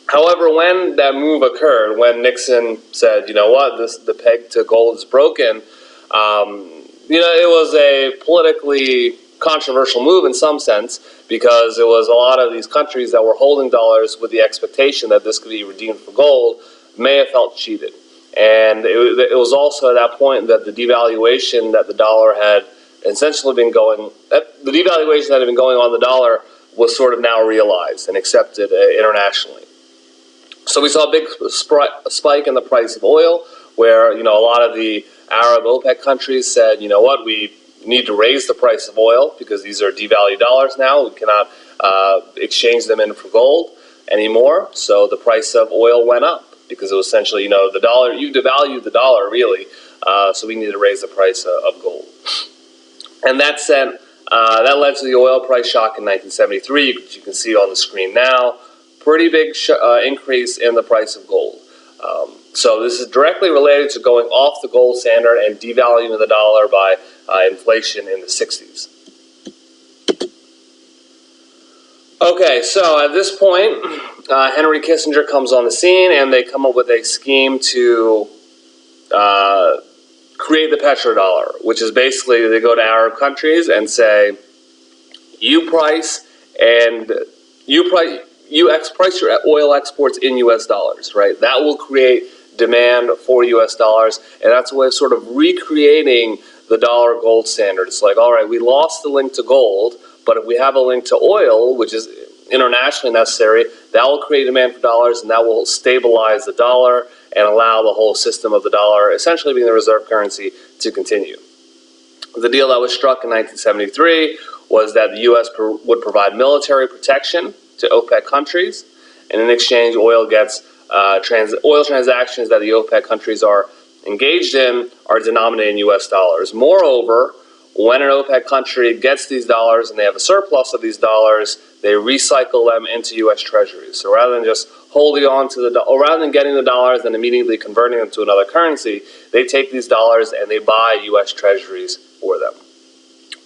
However, when that move occurred, when Nixon said, you know what, the peg to gold is broken, it was a politically controversial move in some sense, because it was a lot of these countries that were holding dollars with the expectation that this could be redeemed for gold may have felt cheated. And it was also at that point that the devaluation that the dollar had essentially been going, the devaluation that had been going on the dollar was sort of now realized and accepted internationally. So we saw a big spike in the price of oil, where a lot of the Arab OPEC countries said, you know what, we need to raise the price of oil because these are devalued dollars now. We cannot exchange them in for gold anymore. So the price of oil went up because it was essentially, the dollar, you devalued the dollar really, so we need to raise the price of gold. And that led to the oil price shock in 1973. You can see on the screen now. Pretty big increase in the price of gold. So this is directly related to going off the gold standard and devaluing the dollar by inflation in the 60s. Okay, so at this point, Henry Kissinger comes on the scene, and they come up with a scheme to create the petrodollar, which is basically they go to Arab countries and say, you price your oil exports in U.S. dollars, right? That will create demand for U.S. dollars, and that's a way of sort of recreating the dollar gold standard. It's like, all right, we lost the link to gold, but if we have a link to oil, which is internationally necessary, that will create demand for dollars, and that will stabilize the dollar and allow the whole system of the dollar, essentially being the reserve currency, to continue. The deal that was struck in 1973 was that the U.S. would provide military protection to OPEC countries, and in exchange, oil transactions that the OPEC countries are engaged in are denominated in U.S. dollars. Moreover, when an OPEC country gets these dollars and they have a surplus of these dollars, they recycle them into U.S. treasuries. So rather than just holding on to rather than getting the dollars and immediately converting them to another currency, they take these dollars and they buy U.S. treasuries for them.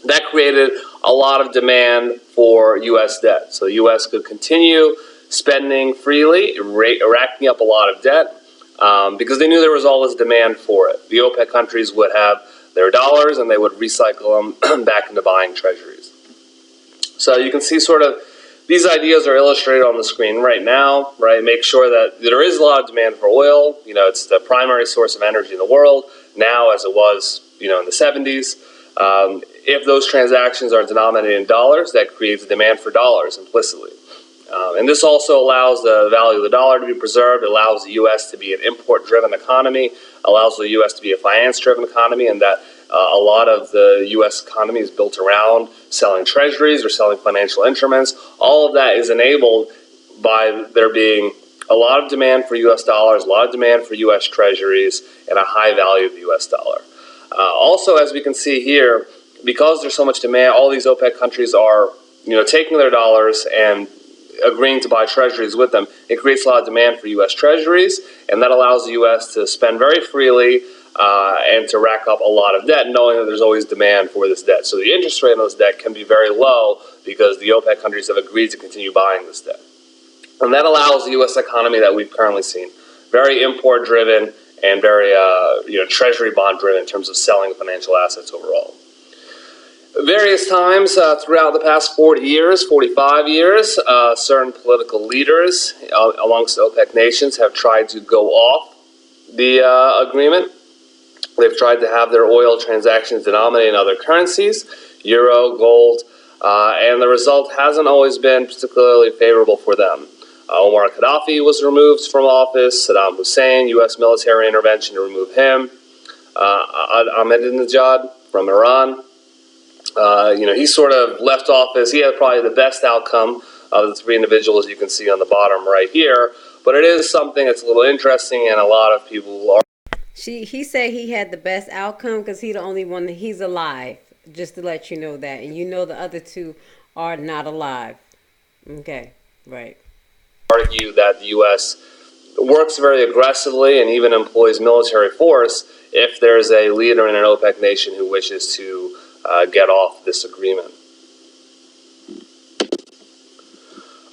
That created a lot of demand for U.S. debt. So the U.S. could continue spending freely, racking up a lot of debt, because they knew there was all this demand for it. The OPEC countries would have their dollars and they would recycle them back into buying treasuries. So you can see sort of these ideas are illustrated on the screen right now, right? Make sure that there is a lot of demand for oil. It's the primary source of energy in the world now, as it was, in the 70s. If those transactions are denominated in dollars, that creates a demand for dollars implicitly. And this also allows the value of the dollar to be preserved. It allows the U.S. to be an import-driven economy, allows the U.S. to be a finance-driven economy, and that a lot of the U.S. economy is built around selling treasuries or selling financial instruments. All of that is enabled by there being a lot of demand for U.S. dollars, a lot of demand for U.S. treasuries, and a high value of the U.S. dollar. Also, as we can see here, because there's so much demand, all these OPEC countries are, taking their dollars and agreeing to buy treasuries with them. It creates a lot of demand for U.S. treasuries, and that allows the U.S. to spend very freely and to rack up a lot of debt, knowing that there's always demand for this debt. So the interest rate on this debt can be very low because the OPEC countries have agreed to continue buying this debt. And that allows the U.S. economy that we've currently seen, very import-driven and very treasury bond-driven in terms of selling financial assets overall. Various times throughout the past 40 years, 45 years, certain political leaders amongst OPEC nations have tried to go off the agreement. They've tried to have their oil transactions denominated in other currencies, euro, gold, and the result hasn't always been particularly favorable for them. Omar Gaddafi was removed from office, Saddam Hussein, U.S. military intervention to remove him, Ahmadinejad from Iran. He sort of left office. He had probably the best outcome of the three individuals you can see on the bottom right here. But it is something that's a little interesting, and a lot of people are. He said he had the best outcome because he's the only one that he's alive. Just to let you know that, and the other two are not alive. Okay, right. Argue that the U.S. works very aggressively and even employs military force if there's a leader in an OPEC nation who wishes to get off this agreement.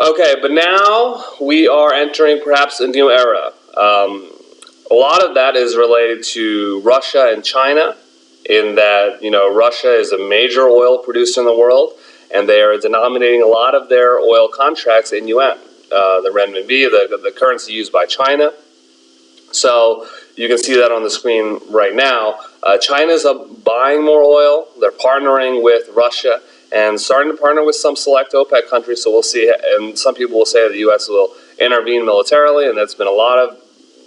Okay, but now we are entering perhaps a new era. A lot of that is related to Russia and China, in that, Russia is a major oil producer in the world, and they are denominating a lot of their oil contracts in yuan, the renminbi, the currency used by China. So you can see that on the screen right now. China's buying more oil. They're partnering with Russia and starting to partner with some select OPEC countries. So we'll see, and some people will say the U.S. will intervene militarily, and that's been a lot of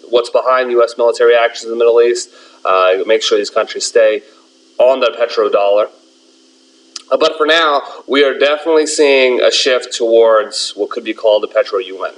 what's behind U.S. military actions in the Middle East. Make sure these countries stay on the petrodollar. But for now, we are definitely seeing a shift towards what could be called the petro-yuan.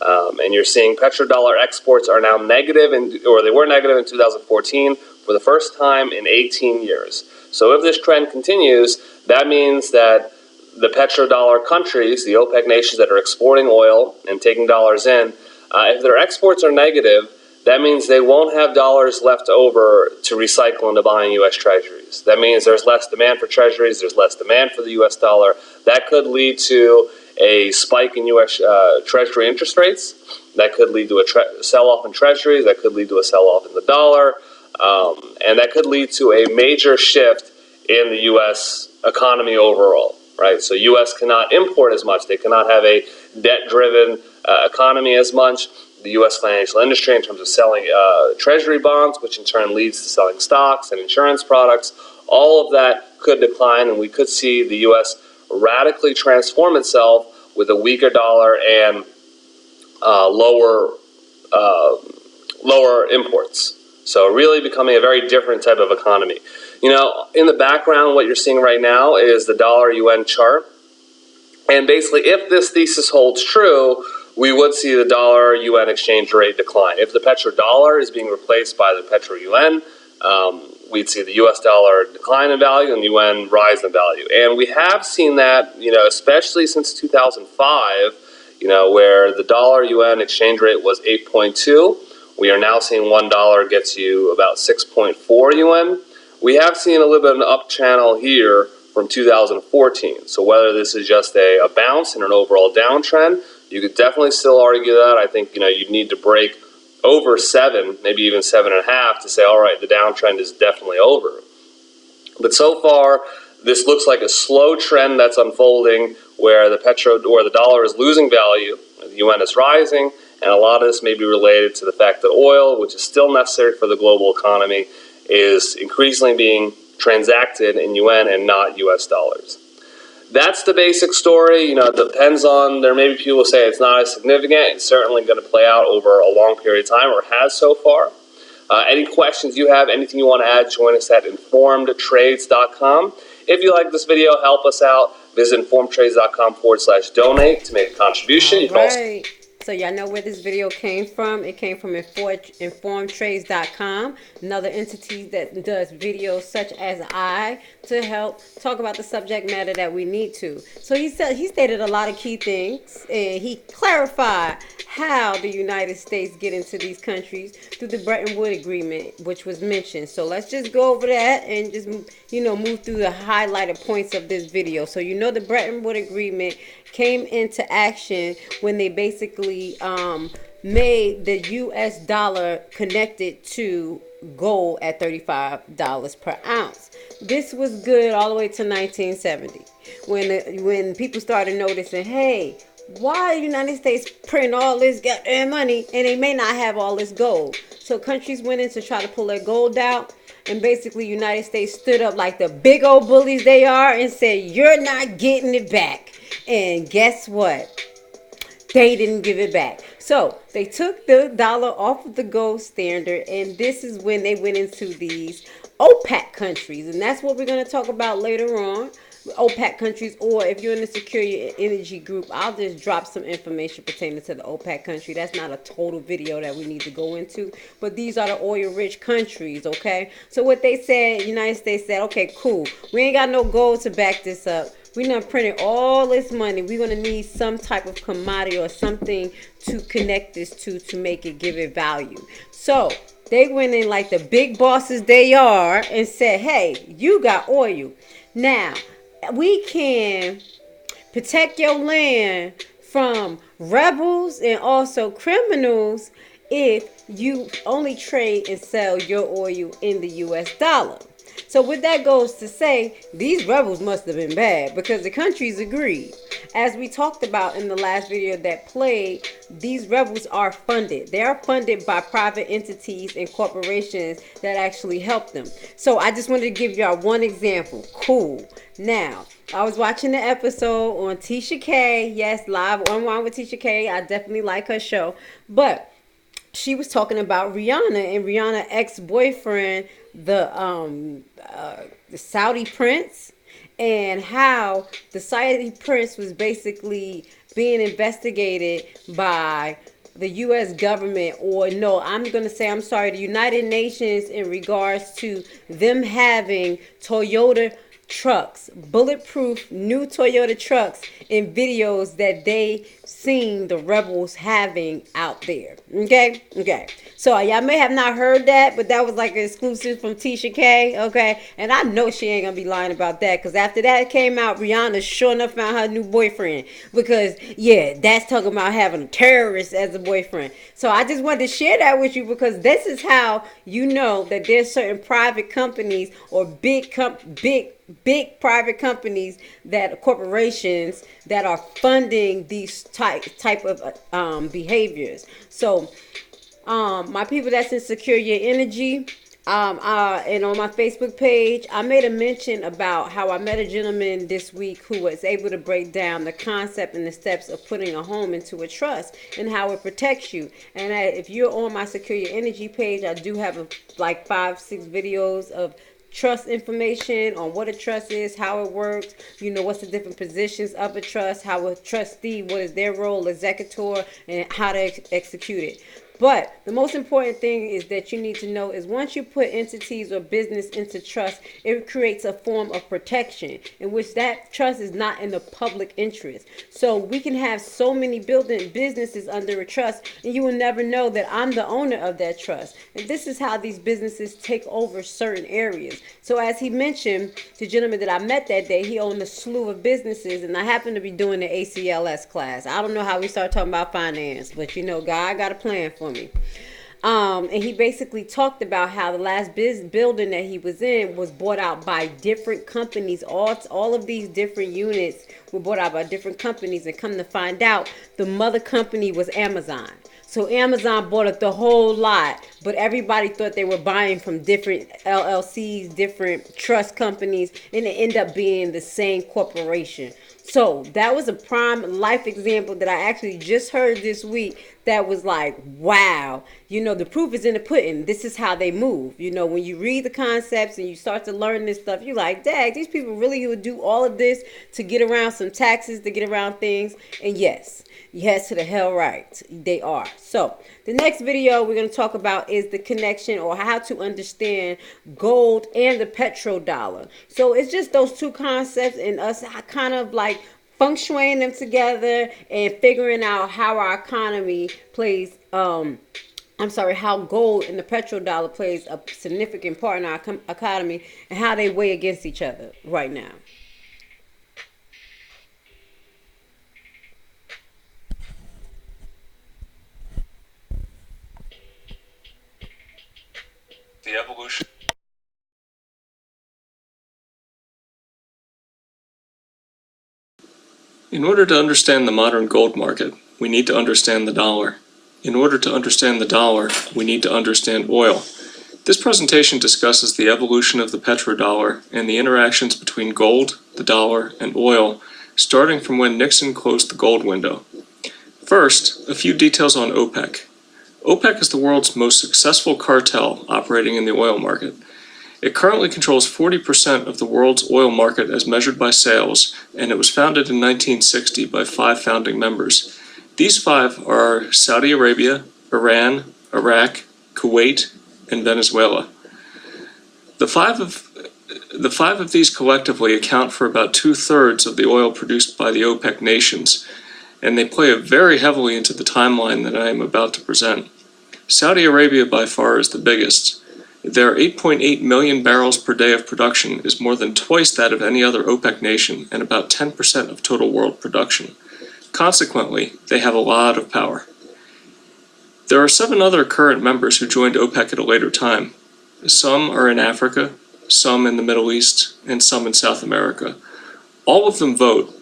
And you're seeing petrodollar exports are now negative, or they were negative in 2014 for the first time in 18 years. So if this trend continues, that means that the petrodollar countries, the OPEC nations that are exporting oil and taking dollars in, if their exports are negative, that means they won't have dollars left over to recycle into buying U.S. treasuries. That means there's less demand for treasuries, there's less demand for the U.S. dollar. That could lead to a spike in U.S. Treasury interest rates. That could lead to a sell-off in treasuries. That could lead to a sell-off in the dollar. And that could lead to a major shift in the U.S. economy overall, right? So U.S. cannot import as much. They cannot have a debt-driven economy as much. The U.S. financial industry in terms of selling treasury bonds, which in turn leads to selling stocks and insurance products, all of that could decline, and we could see the U.S. radically transform itself with a weaker dollar and lower imports. So really becoming a very different type of economy. In the background, what you're seeing right now is the dollar-yuan chart. And basically, if this thesis holds true, we would see the dollar-yuan exchange rate decline. If the petrodollar is being replaced by the petro-yuan, we'd see the U.S. dollar decline in value and the yuan rise in value. And we have seen that, especially since 2005, where the dollar-yuan exchange rate was 8.2. We are now seeing $1 gets you about 6.4 yuan. We have seen a little bit of an up channel here from 2014. So whether this is just a bounce in an overall downtrend, you could definitely still argue that. I think, you'd need to break over 7, maybe even 7.5 to say, all right, the downtrend is definitely over. But so far, this looks like a slow trend that's unfolding where the dollar is losing value, the yuan is rising, and a lot of this may be related to the fact that oil, which is still necessary for the global economy, is increasingly being transacted in yuan and not U.S. dollars. That's the basic story. It depends on, there may be people who say it's not as significant. It's certainly going to play out over a long period of time, or has so far. Any questions you have, anything you want to add, join us at informedtrades.com. If you like this video, help us out. Visit informedtrades.com/donate to make a contribution. You can also So y'all know where this video came from. It came from informedtrades.com, another entity that does videos such as I to help talk about the subject matter that we need to. So he stated a lot of key things, and he clarified how the United States get into these countries through the Bretton Woods Agreement, which was mentioned. So let's just go over that and just move through the highlighted points of this video. So the Bretton Woods Agreement came into action when they basically made the U.S. dollar connected to gold at $35 per ounce. This was good all the way to 1970 when people started noticing, hey, why the United States print all this goddamn money and they may not have all this gold? So countries went in to try to pull their gold out, and basically United States stood up like the big old bullies they are and said, you're not getting it back. And guess what? They didn't give it back. So they took the dollar off of the gold standard, and this is when they went into these OPEC countries, and that's what we're going to talk about later on. OPEC countries, or if you're in the Secure Your Energy group, I'll just drop some information pertaining to the OPEC country. That's not a total video that we need to go into, but these are the oil-rich countries, okay? So what they said, United States said, okay, cool. We ain't got no gold to back this up. We done printed all this money. We're going to need some type of commodity or something to connect this to make it, give it value. So they went in like the big bosses they are and said, hey, you got oil. Now, we can protect your land from rebels and also criminals if you only trade and sell your oil in the US dollar. So what that goes to say, these rebels must have been bad because the countries agreed. As we talked about in the last video that played, these rebels are funded. They are funded by private entities and corporations that actually help them. So I just wanted to give y'all one example. Cool. Now, I was watching the episode on Tisha K. Yes, live on Wine with Tisha K. I definitely like her show. But she was talking about Rihanna and Rihanna's ex-boyfriend, the Saudi prince, and how the Saudi prince was basically being investigated by the U.S. government, or no, I'm going to say, I'm sorry, the United Nations, in regards to them having Toyota trucks, bulletproof new Toyota trucks, in videos that they seen the rebels having out there. Okay. So y'all may have not heard that, but that was like an exclusive from Tisha K. Okay. And I know she ain't gonna be lying about that, because after that came out, Rihanna sure enough found her new boyfriend, because yeah, that's talking about having a terrorist as a boyfriend. So I just wanted to share that with you, because this is how you know that there's certain private companies or big private companies, that corporations that are funding these type of behaviors. So my people that's in Secure Your Energy, and on my Facebook page, I made a mention about how I met a gentleman this week who was able to break down the concept and the steps of putting a home into a trust and how it protects you. And if you're on my Secure Your Energy page, I do have like 5-6 videos of trust information on what a trust is, how it works, you know, what's the different positions of a trust, how a trustee, what is their role, executor, and how to execute it. But the most important thing is that you need to know is once you put entities or business into trust, it creates a form of protection in which that trust is not in the public interest. So we can have so many businesses under a trust, and you will never know that I'm the owner of that trust. And this is how these businesses take over certain areas. So as he mentioned, the gentleman that I met that day, he owned a slew of businesses, and I happened to be doing the ACLS class. I don't know how we start talking about finance, but you know, God got a plan for me. And he basically talked about how the last building that he was in was bought out by different companies. All of these different units were bought out by different companies, and come to find out, the mother company was Amazon. So Amazon bought up the whole lot, but everybody thought they were buying from different LLCs, different trust companies, and it ended up being the same corporation. So that was a prime life example that I actually just heard this week that was like, wow, you know, the proof is in the pudding. This is how they move. You know, when you read the concepts and you start to learn this stuff, you're like, dang, these people really would do all of this to get around some taxes, to get around things. And yes to the hell right, they are. So the next video we're going to talk about is the connection, or how to understand gold and the petrodollar. So it's just those two concepts, and us kind of like feng shuiing them together and figuring out how our economy plays, how gold and the petrodollar plays a significant part in our economy, and how they weigh against each other right now. The evolution. In order to understand the modern gold market, we need to understand the dollar. In order to understand the dollar, we need to understand oil. This presentation discusses the evolution of the petrodollar and the interactions between gold, the dollar, and oil, starting from when Nixon closed the gold window. First, a few details on OPEC. OPEC is the world's most successful cartel operating in the oil market. It currently controls 40% of the world's oil market as measured by sales, and it was founded in 1960 by 5 founding members. These 5 are Saudi Arabia, Iran, Iraq, Kuwait, and Venezuela. The five of these collectively account for about 2/3 of the oil produced by the OPEC nations, and they play very heavily into the timeline that I am about to present. Saudi Arabia by far is the biggest. Their 8.8 million barrels per day of production is more than twice that of any other OPEC nation and about 10% of total world production. Consequently, they have a lot of power. There are 7 other current members who joined OPEC at a later time. Some are in Africa, some in the Middle East, and some in South America. All of them vote,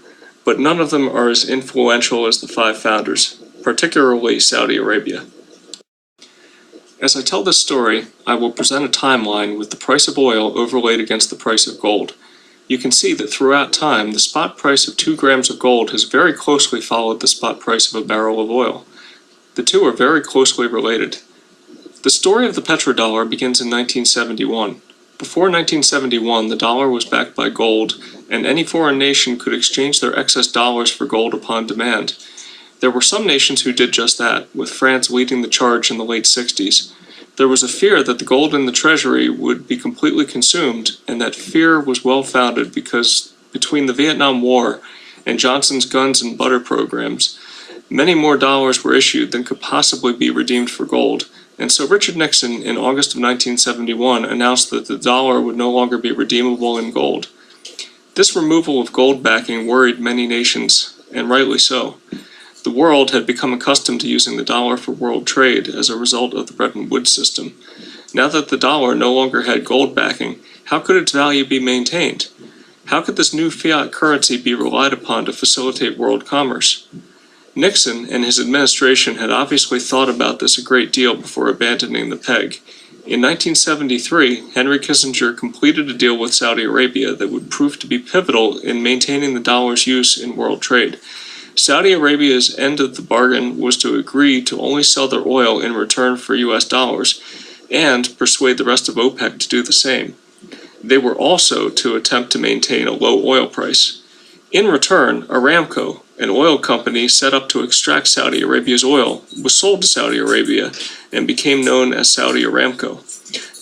but none of them are as influential as the 5 founders, particularly Saudi Arabia. As I tell this story, I will present a timeline with the price of oil overlaid against the price of gold. You can see that throughout time, the spot price of 2 grams of gold has very closely followed the spot price of a barrel of oil. The two are very closely related. The story of the petrodollar begins in 1971. Before 1971, the dollar was backed by gold, and any foreign nation could exchange their excess dollars for gold upon demand. There were some nations who did just that, with France leading the charge in the late 60s. There was a fear that the gold in the treasury would be completely consumed, and that fear was well founded because between the Vietnam War and Johnson's guns and butter programs, many more dollars were issued than could possibly be redeemed for gold. And so Richard Nixon, in August of 1971, announced that the dollar would no longer be redeemable in gold. This removal of gold backing worried many nations, and rightly so. The world had become accustomed to using the dollar for world trade as a result of the Bretton Woods system. Now that the dollar no longer had gold backing, how could its value be maintained? How could this new fiat currency be relied upon to facilitate world commerce? Nixon and his administration had obviously thought about this a great deal before abandoning the peg. In 1973, Henry Kissinger completed a deal with Saudi Arabia that would prove to be pivotal in maintaining the dollar's use in world trade. Saudi Arabia's end of the bargain was to agree to only sell their oil in return for US dollars and persuade the rest of OPEC to do the same. They were also to attempt to maintain a low oil price. In return, Aramco, an oil company set up to extract Saudi Arabia's oil, was sold to Saudi Arabia and became known as Saudi Aramco.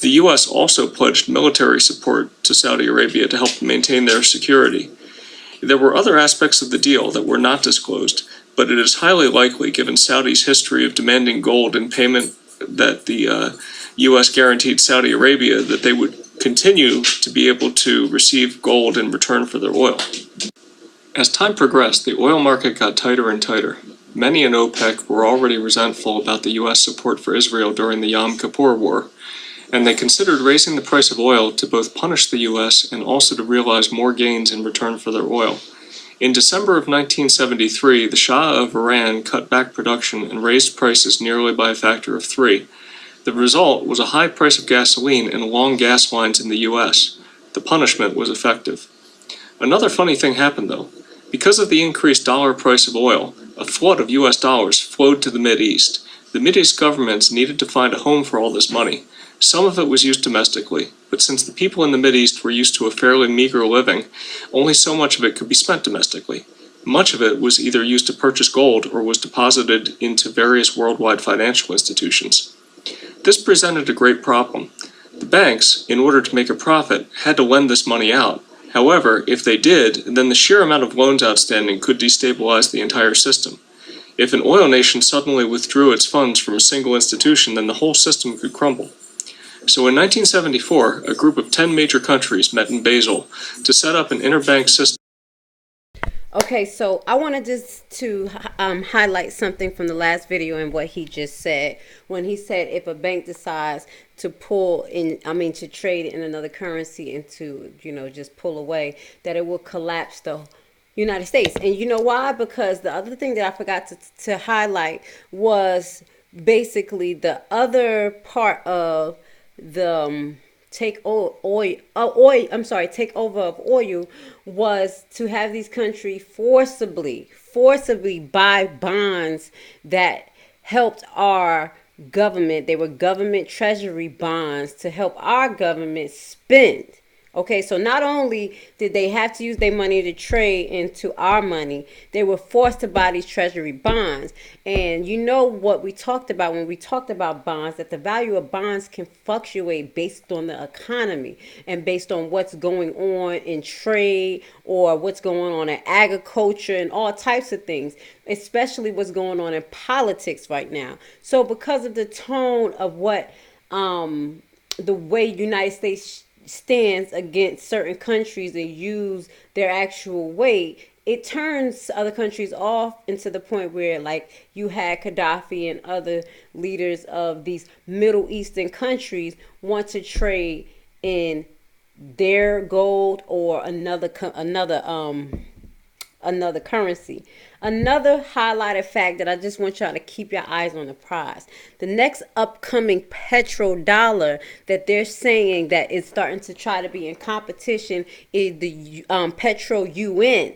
The US also pledged military support to Saudi Arabia to help maintain their security. There were other aspects of the deal that were not disclosed, but it is highly likely, given Saudi's history of demanding gold in payment that the U.S. guaranteed Saudi Arabia, that they would continue to be able to receive gold in return for their oil. As time progressed, the oil market got tighter and tighter. Many in OPEC were already resentful about the U.S. support for Israel during the Yom Kippur War, and they considered raising the price of oil to both punish the U.S. and also to realize more gains in return for their oil. In December of 1973, the Shah of Iran cut back production and raised prices nearly by a factor of 3. The result was a high price of gasoline and long gas lines in the U.S. The punishment was effective. Another funny thing happened, though. Because of the increased dollar price of oil, a flood of U.S. dollars flowed to the Mideast. The Mideast governments needed to find a home for all this money. Some of it was used domestically, but since the people in the Mideast were used to a fairly meager living, only so much of it could be spent domestically. Much of it was either used to purchase gold or was deposited into various worldwide financial institutions. This presented a great problem. The banks, in order to make a profit, had to lend this money out. However, if they did, then the sheer amount of loans outstanding could destabilize the entire system. If an oil nation suddenly withdrew its funds from a single institution, then the whole system could crumble. So in 1974, a group of 10 major countries met in Basel to set up an interbank system. Okay, so I wanted just to highlight something from the last video and what he just said. When he said if a bank decides to to trade in another currency and to, just pull away, that it will collapse the United States. And you know why? Because the other thing that I forgot to highlight was basically the other part of the take over of oil was to have these countries forcibly buy bonds that helped our government. They were government treasury bonds to help our government spend. Okay, so not only did they have to use their money to trade into our money, they were forced to buy these treasury bonds. And you know what we talked about when we talked about bonds, that the value of bonds can fluctuate based on the economy and based on what's going on in trade or what's going on in agriculture and all types of things, especially what's going on in politics right now. So because of the tone of what the way United States stands against certain countries and use their actual weight, it turns other countries off into the point where, like, you had Gaddafi and other leaders of these Middle Eastern countries want to trade in their gold or another currency. Another highlighted fact that I just want y'all to keep your eyes on the prize. The next upcoming petrodollar that they're saying that is starting to try to be in competition is the petro UN.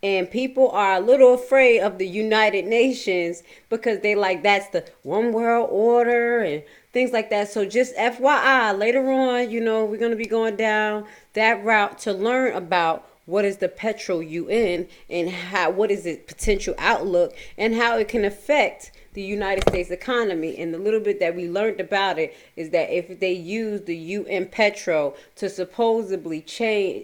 And people are a little afraid of the United Nations because they like that's the one world order and things like that. So just FYI, later on, you know, we're going to be going down that route to learn about what is the petro UN and what is its potential outlook and how it can affect the United States economy. And the little bit that we learned about it is that if they use the UN petro to supposedly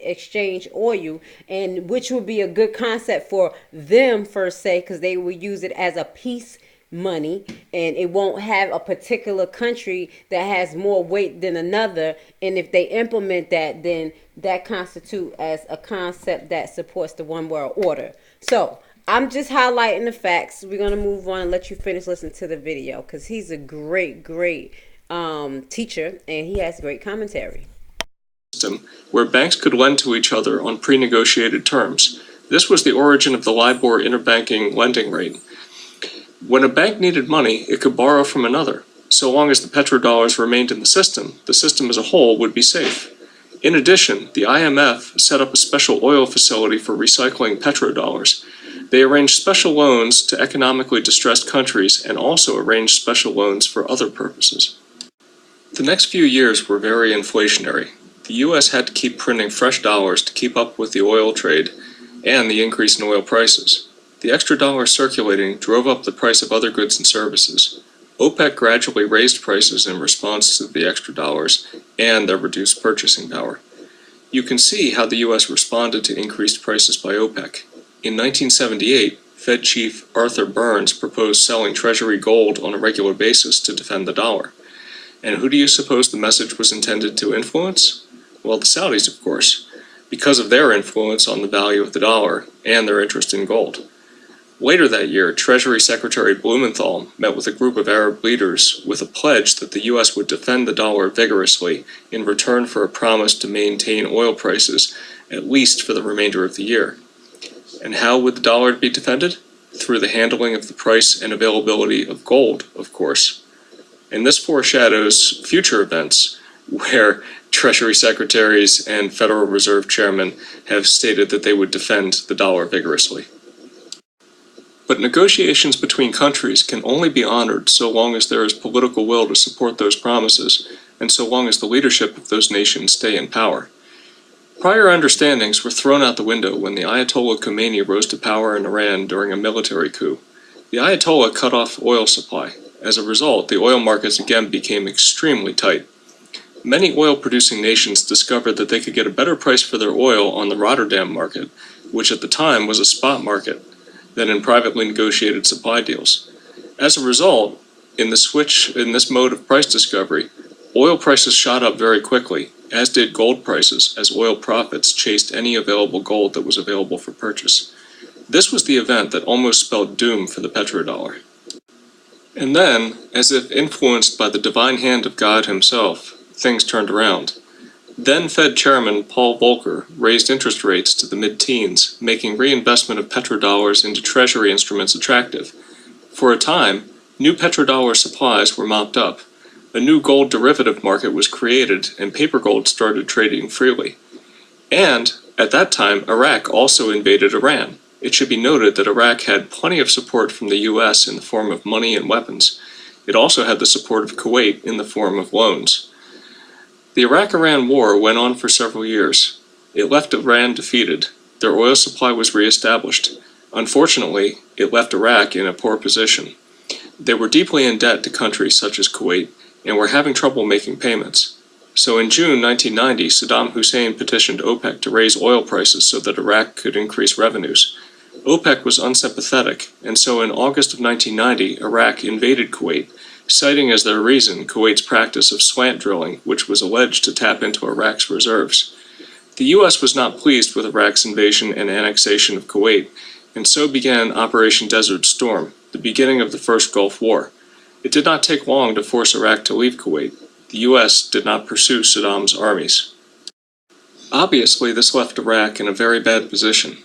exchange oil, and which would be a good concept for them per se, because they will use it as a peace money, and it won't have a particular country that has more weight than another. And if they implement that, then that constitutes as a concept that supports the one world order. So I'm just highlighting the facts. We're going to move on and let you finish listening to the video because he's a great teacher and he has great commentary. Where banks could lend to each other on pre-negotiated terms. This was the origin of the LIBOR interbanking lending rate. When a bank needed money, it could borrow from another. So long as the petrodollars remained in the system as a whole would be safe. In addition, the IMF set up a special oil facility for recycling petrodollars. They arranged special loans to economically distressed countries and also arranged special loans for other purposes. The next few years were very inflationary. The US had to keep printing fresh dollars to keep up with the oil trade and the increase in oil prices. The extra dollars circulating drove up the price of other goods and services. OPEC gradually raised prices in response to the extra dollars and their reduced purchasing power. You can see how the US responded to increased prices by OPEC. In 1978, Fed Chief Arthur Burns proposed selling Treasury gold on a regular basis to defend the dollar. And who do you suppose the message was intended to influence? Well, the Saudis, of course, because of their influence on the value of the dollar and their interest in gold. Later that year, Treasury Secretary Blumenthal met with a group of Arab leaders with a pledge that the U.S. would defend the dollar vigorously in return for a promise to maintain oil prices, at least for the remainder of the year. And how would the dollar be defended? Through the handling of the price and availability of gold, of course. And this foreshadows future events where Treasury Secretaries and Federal Reserve Chairmen have stated that they would defend the dollar vigorously. But negotiations between countries can only be honored so long as there is political will to support those promises, and so long as the leadership of those nations stay in power. Prior understandings were thrown out the window when the Ayatollah Khomeini rose to power in Iran during a military coup. The Ayatollah cut off oil supply. As a result, the oil markets again became extremely tight. Many oil-producing nations discovered that they could get a better price for their oil on the Rotterdam market, which at the time was a spot market, than in privately negotiated supply deals. As a result, in this mode of price discovery, oil prices shot up very quickly, as did gold prices, as oil profits chased any available gold that was available for purchase. This was the event that almost spelled doom for the petrodollar. And then, as if influenced by the divine hand of God himself, things turned around. Then Fed Chairman Paul Volcker raised interest rates to the mid-teens, making reinvestment of petrodollars into Treasury instruments attractive. For a time, new petrodollar supplies were mopped up, a new gold derivative market was created and paper gold started trading freely. And, at that time, Iraq also invaded Iran. It should be noted that Iraq had plenty of support from the US in the form of money and weapons. It also had the support of Kuwait in the form of loans. The Iraq-Iran war went on for several years. It left Iran defeated. Their oil supply was reestablished. Unfortunately, it left Iraq in a poor position. They were deeply in debt to countries such as Kuwait and were having trouble making payments. So in June 1990, Saddam Hussein petitioned OPEC to raise oil prices so that Iraq could increase revenues. OPEC was unsympathetic, and so in August of 1990, Iraq invaded Kuwait, citing as their reason Kuwait's practice of slant drilling, which was alleged to tap into Iraq's reserves. The US was not pleased with Iraq's invasion and annexation of Kuwait, and so began Operation Desert Storm, the beginning of the first Gulf War. It did not take long to force Iraq to leave Kuwait. The US did not pursue Saddam's armies. Obviously, this left Iraq in a very bad position.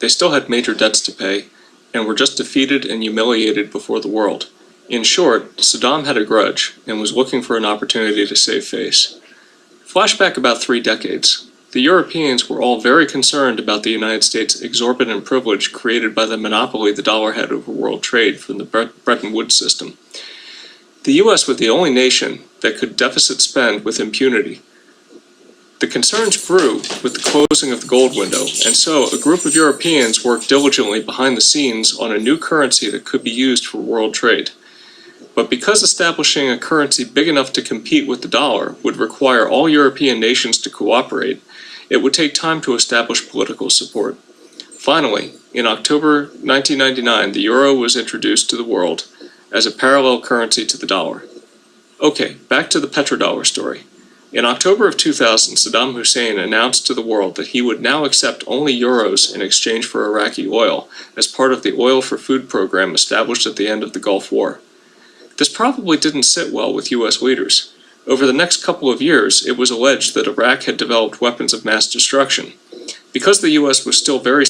They still had major debts to pay, and were just defeated and humiliated before the world. In short, Saddam had a grudge, and was looking for an opportunity to save face. Flashback about 3 decades. The Europeans were all very concerned about the United States' exorbitant privilege created by the monopoly the dollar had over world trade from the Bretton Woods system. The US was the only nation that could deficit spend with impunity. The concerns grew with the closing of the gold window, and so a group of Europeans worked diligently behind the scenes on a new currency that could be used for world trade. But because establishing a currency big enough to compete with the dollar would require all European nations to cooperate, it would take time to establish political support. Finally, in October 1999, the euro was introduced to the world as a parallel currency to the dollar. Okay, back to the petrodollar story. In October of 2000, Saddam Hussein announced to the world that he would now accept only euros in exchange for Iraqi oil as part of the Oil for Food program established at the end of the Gulf War. This probably didn't sit well with US leaders. Over the next couple of years, it was alleged that Iraq had developed weapons of mass destruction. Because the US was still very...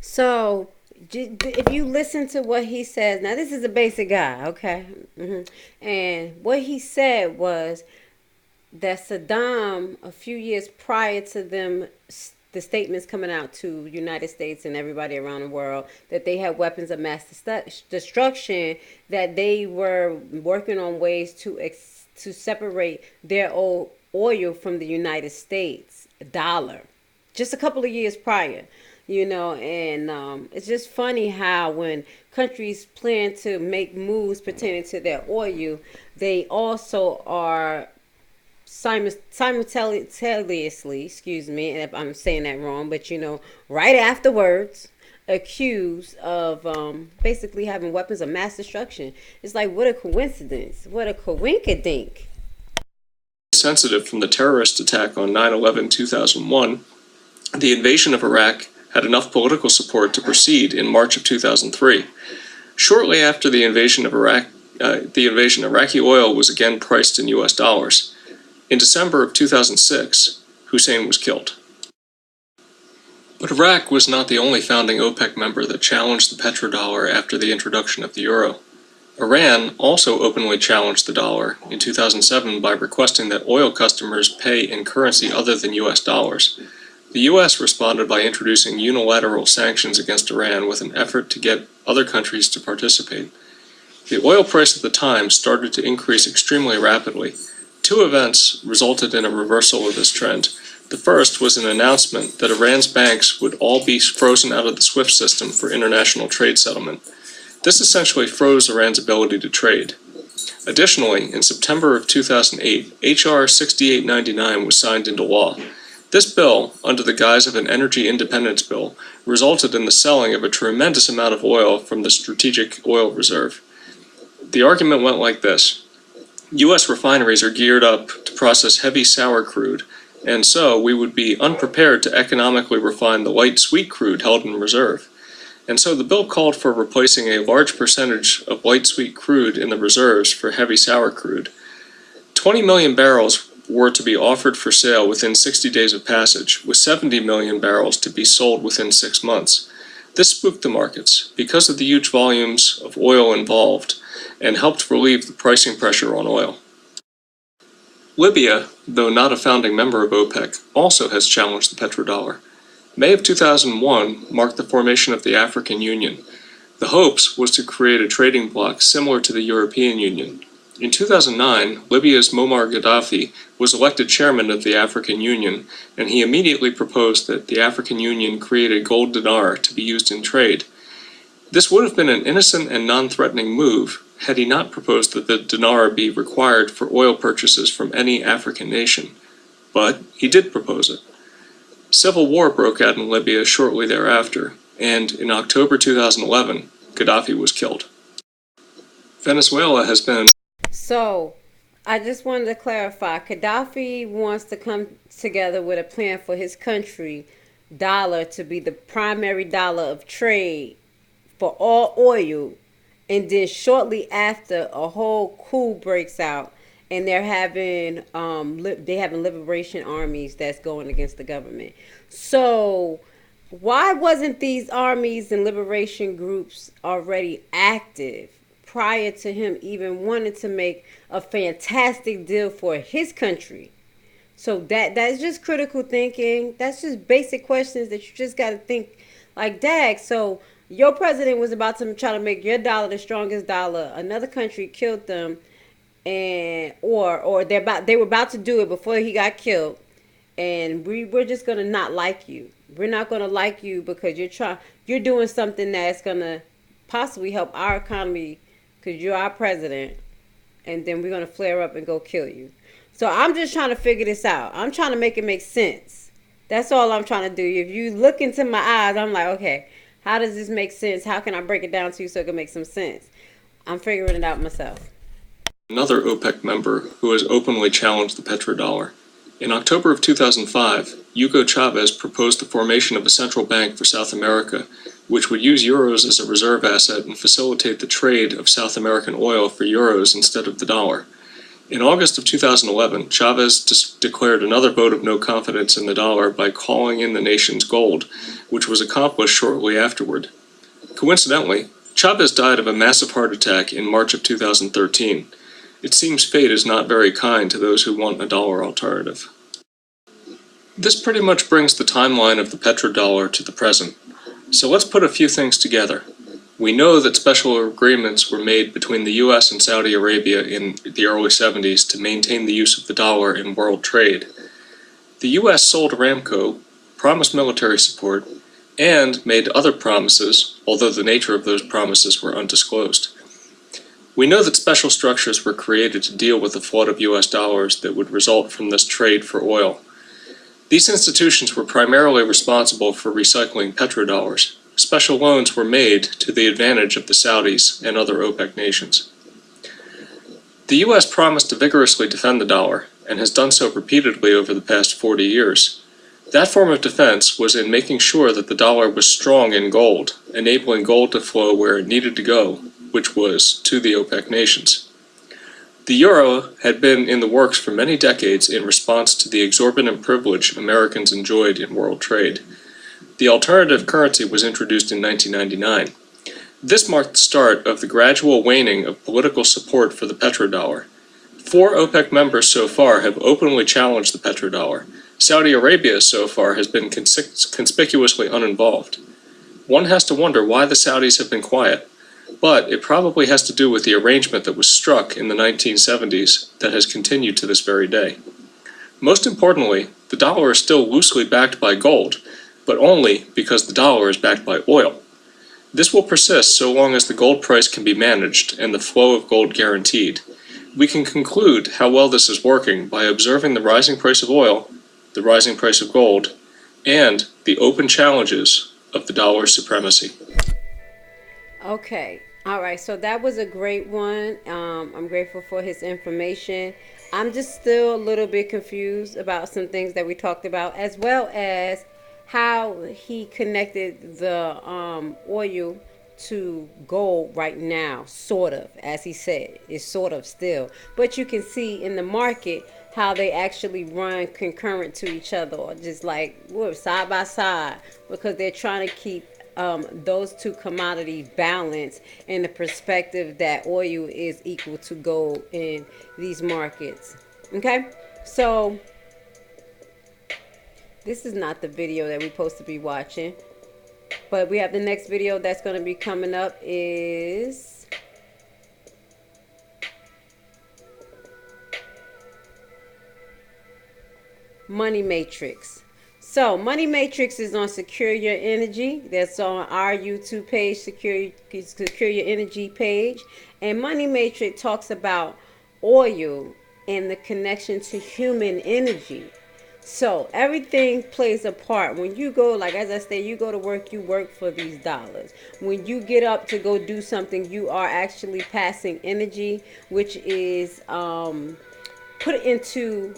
So, if you listen to what he says, now this is a basic guy, okay? And what he said was that Saddam, a few years prior to them, the statements coming out to the United States and everybody around the world, that they had weapons of mass destruction, that they were working on ways to separate their oil from the United States dollar, just a couple of years prior. You know, and it's just funny how when countries plan to make moves pertaining to their oil, they also are simultaneously, excuse me if I'm saying that wrong, but you know, right afterwards, accused of basically having weapons of mass destruction. It's like, what a coincidence. What a coinkadink. Sensitive from the terrorist attack on 9/11/2001, the invasion of Iraq had enough political support to proceed in March of 2003. Shortly after the invasion of Iraq, Iraqi oil was again priced in US dollars. In December of 2006, Hussein was killed. But Iraq was not the only founding OPEC member that challenged the petrodollar after the introduction of the euro. Iran also openly challenged the dollar in 2007 by requesting that oil customers pay in currency other than US dollars. The US responded by introducing unilateral sanctions against Iran with an effort to get other countries to participate. The oil price at the time started to increase extremely rapidly. 2 events resulted in a reversal of this trend. The first was an announcement that Iran's banks would all be frozen out of the SWIFT system for international trade settlement. This essentially froze Iran's ability to trade. Additionally, in September of 2008, H.R. 6899 was signed into law. This bill, under the guise of an energy independence bill, resulted in the selling of a tremendous amount of oil from the Strategic Oil Reserve. The argument went like this. U.S. refineries are geared up to process heavy sour crude, and so we would be unprepared to economically refine the light sweet crude held in reserve. And so the bill called for replacing a large percentage of light sweet crude in the reserves for heavy sour crude. 20 million barrels were to be offered for sale within 60 days of passage, with 70 million barrels to be sold within 6 months. This spooked the markets because of the huge volumes of oil involved and helped relieve the pricing pressure on oil. Libya, though not a founding member of OPEC, also has challenged the petrodollar. May of 2001 marked the formation of the African Union. The hopes was to create a trading bloc similar to the European Union. In 2009, Libya's Muammar Gaddafi was elected chairman of the African Union, and he immediately proposed that the African Union create a gold dinar to be used in trade. This would have been an innocent and non-threatening move had he not proposed that the dinar be required for oil purchases from any African nation. But he did propose it. Civil war broke out in Libya shortly thereafter, and in October 2011, Gaddafi was killed. Venezuela has been... So, I just wanted to clarify. Gaddafi wants to come together with a plan for his country, dollar, to be the primary dollar of trade for all oil. And then shortly after, a whole coup breaks out, and they're having liberation armies that's going against the government. So, why wasn't these armies and liberation groups already active prior to him even wanting to make a fantastic deal for his country? So that's just critical thinking. That's just basic questions that you just got to think like, dag. So your president was about to try to make your dollar the strongest dollar. Another country killed them, and or they were about to do it before he got killed. And we're just gonna not like you. We're not gonna like you because you're doing something that's gonna possibly help our economy because you're our president, and then we're gonna flare up and go kill you. So I'm just trying to figure this out. I'm trying to make it make sense. That's all I'm trying to do. If you look into my eyes, I'm like, okay, how does this make sense? How can I break it down to you so it can make some sense? I'm figuring it out myself. Another OPEC member who has openly challenged the petrodollar. In October of 2005, Hugo Chavez proposed the formation of a central bank for South America, which would use euros as a reserve asset and facilitate the trade of South American oil for euros instead of the dollar. In August of 2011, Chavez declared another vote of no confidence in the dollar by calling in the nation's gold, which was accomplished shortly afterward. Coincidentally, Chavez died of a massive heart attack in March of 2013. It seems fate is not very kind to those who want a dollar alternative. This pretty much brings the timeline of the petrodollar to the present. So let's put a few things together. We know that special agreements were made between the US and Saudi Arabia in the early 70s to maintain the use of the dollar in world trade. The US sold Aramco, promised military support, and made other promises, although the nature of those promises were undisclosed. We know that special structures were created to deal with the flood of US dollars that would result from this trade for oil. These institutions were primarily responsible for recycling petrodollars. Special loans were made to the advantage of the Saudis and other OPEC nations. The US promised to vigorously defend the dollar, and has done so repeatedly over the past 40 years. That form of defense was in making sure that the dollar was strong in gold, enabling gold to flow where it needed to go, which was to the OPEC nations. The euro had been in the works for many decades in response to the exorbitant privilege Americans enjoyed in world trade. The alternative currency was introduced in 1999. This marked the start of the gradual waning of political support for the petrodollar. 4 OPEC members so far have openly challenged the petrodollar. Saudi Arabia so far has been conspicuously uninvolved. One has to wonder why the Saudis have been quiet. But it probably has to do with the arrangement that was struck in the 1970s that has continued to this very day. Most importantly, the dollar is still loosely backed by gold, but only because the dollar is backed by oil. This will persist so long as the gold price can be managed and the flow of gold guaranteed. We can conclude how well this is working by observing the rising price of oil, the rising price of gold, and the open challenges of the dollar's supremacy. Okay. All right. So that was a great one. I'm grateful for his information. I'm just still a little bit confused about some things that we talked about, as well as how he connected the oil to gold right now, sort of, as he said, it's sort of still. But you can see in the market how they actually run concurrent to each other, or just like side by side, because they're trying to keep those two commodities balanced in the perspective that oil is equal to gold in these markets. Okay, so this is not the video that we're supposed to be watching, but we have the next video that's going to be coming up is Money Matrix. So Money Matrix is on Secure Your Energy. That's on our YouTube page, Secure Your Energy page. And Money Matrix talks about oil and the connection to human energy. So everything plays a part. When you go, like as I said, you go to work, you work for these dollars. When you get up to go do something, you are actually passing energy, which is put into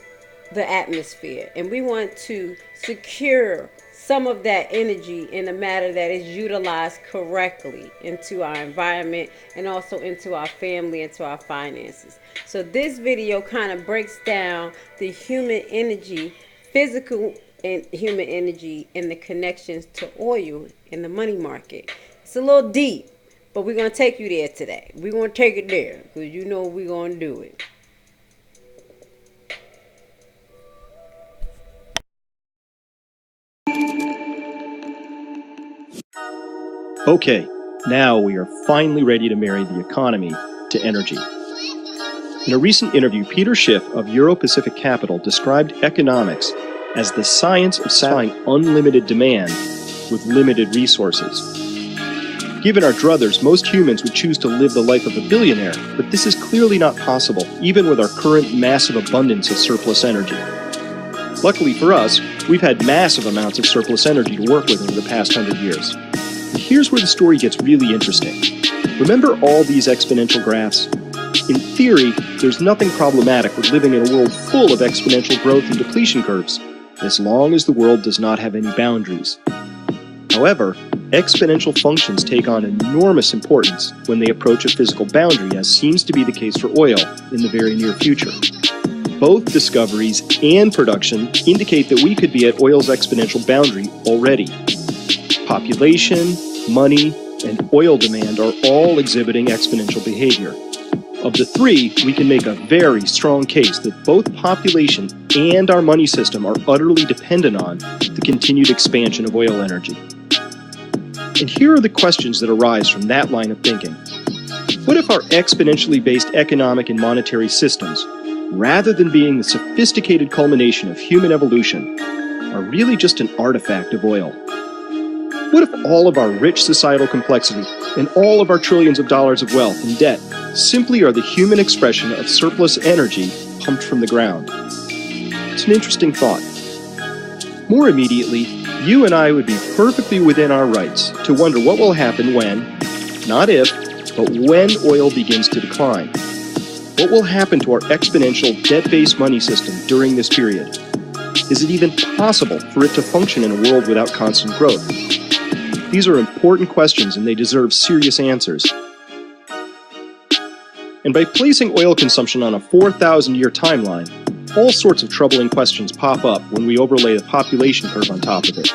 the atmosphere. And we want to secure some of that energy in a manner that is utilized correctly into our environment and also into our family, into our finances. So this video kind of breaks down the human energy, physical and human energy, and the connections to oil in the money market. It's a little deep, but we're going to take you there today. We're going to take it there because you know we're going to do it. Okay, now we are finally ready to marry the economy to energy. In a recent interview, Peter Schiff of Euro-Pacific Capital described economics as the science of satisfying unlimited demand with limited resources. Given our druthers, most humans would choose to live the life of a billionaire, but this is clearly not possible, even with our current massive abundance of surplus energy. Luckily for us, we've had massive amounts of surplus energy to work with over the past 100 years. And here's where the story gets really interesting. Remember all these exponential graphs? In theory, there's nothing problematic with living in a world full of exponential growth and depletion curves, as long as the world does not have any boundaries. However, exponential functions take on enormous importance when they approach a physical boundary, as seems to be the case for oil in the very near future. Both discoveries and production indicate that we could be at oil's exponential boundary already. Population, money, and oil demand are all exhibiting exponential behavior. Of the three, we can make a very strong case that both population and our money system are utterly dependent on the continued expansion of oil energy. And here are the questions that arise from that line of thinking. What if our exponentially based economic and monetary systems, rather than being the sophisticated culmination of human evolution, are really just an artifact of oil? What if all of our rich societal complexity and all of our trillions of dollars of wealth and debt simply are the human expression of surplus energy pumped from the ground? It's an interesting thought. More immediately, you and I would be perfectly within our rights to wonder what will happen when, not if, but when oil begins to decline. What will happen to our exponential debt-based money system during this period? Is it even possible for it to function in a world without constant growth? These are important questions and they deserve serious answers. And by placing oil consumption on a 4,000-year timeline, all sorts of troubling questions pop up when we overlay the population curve on top of it.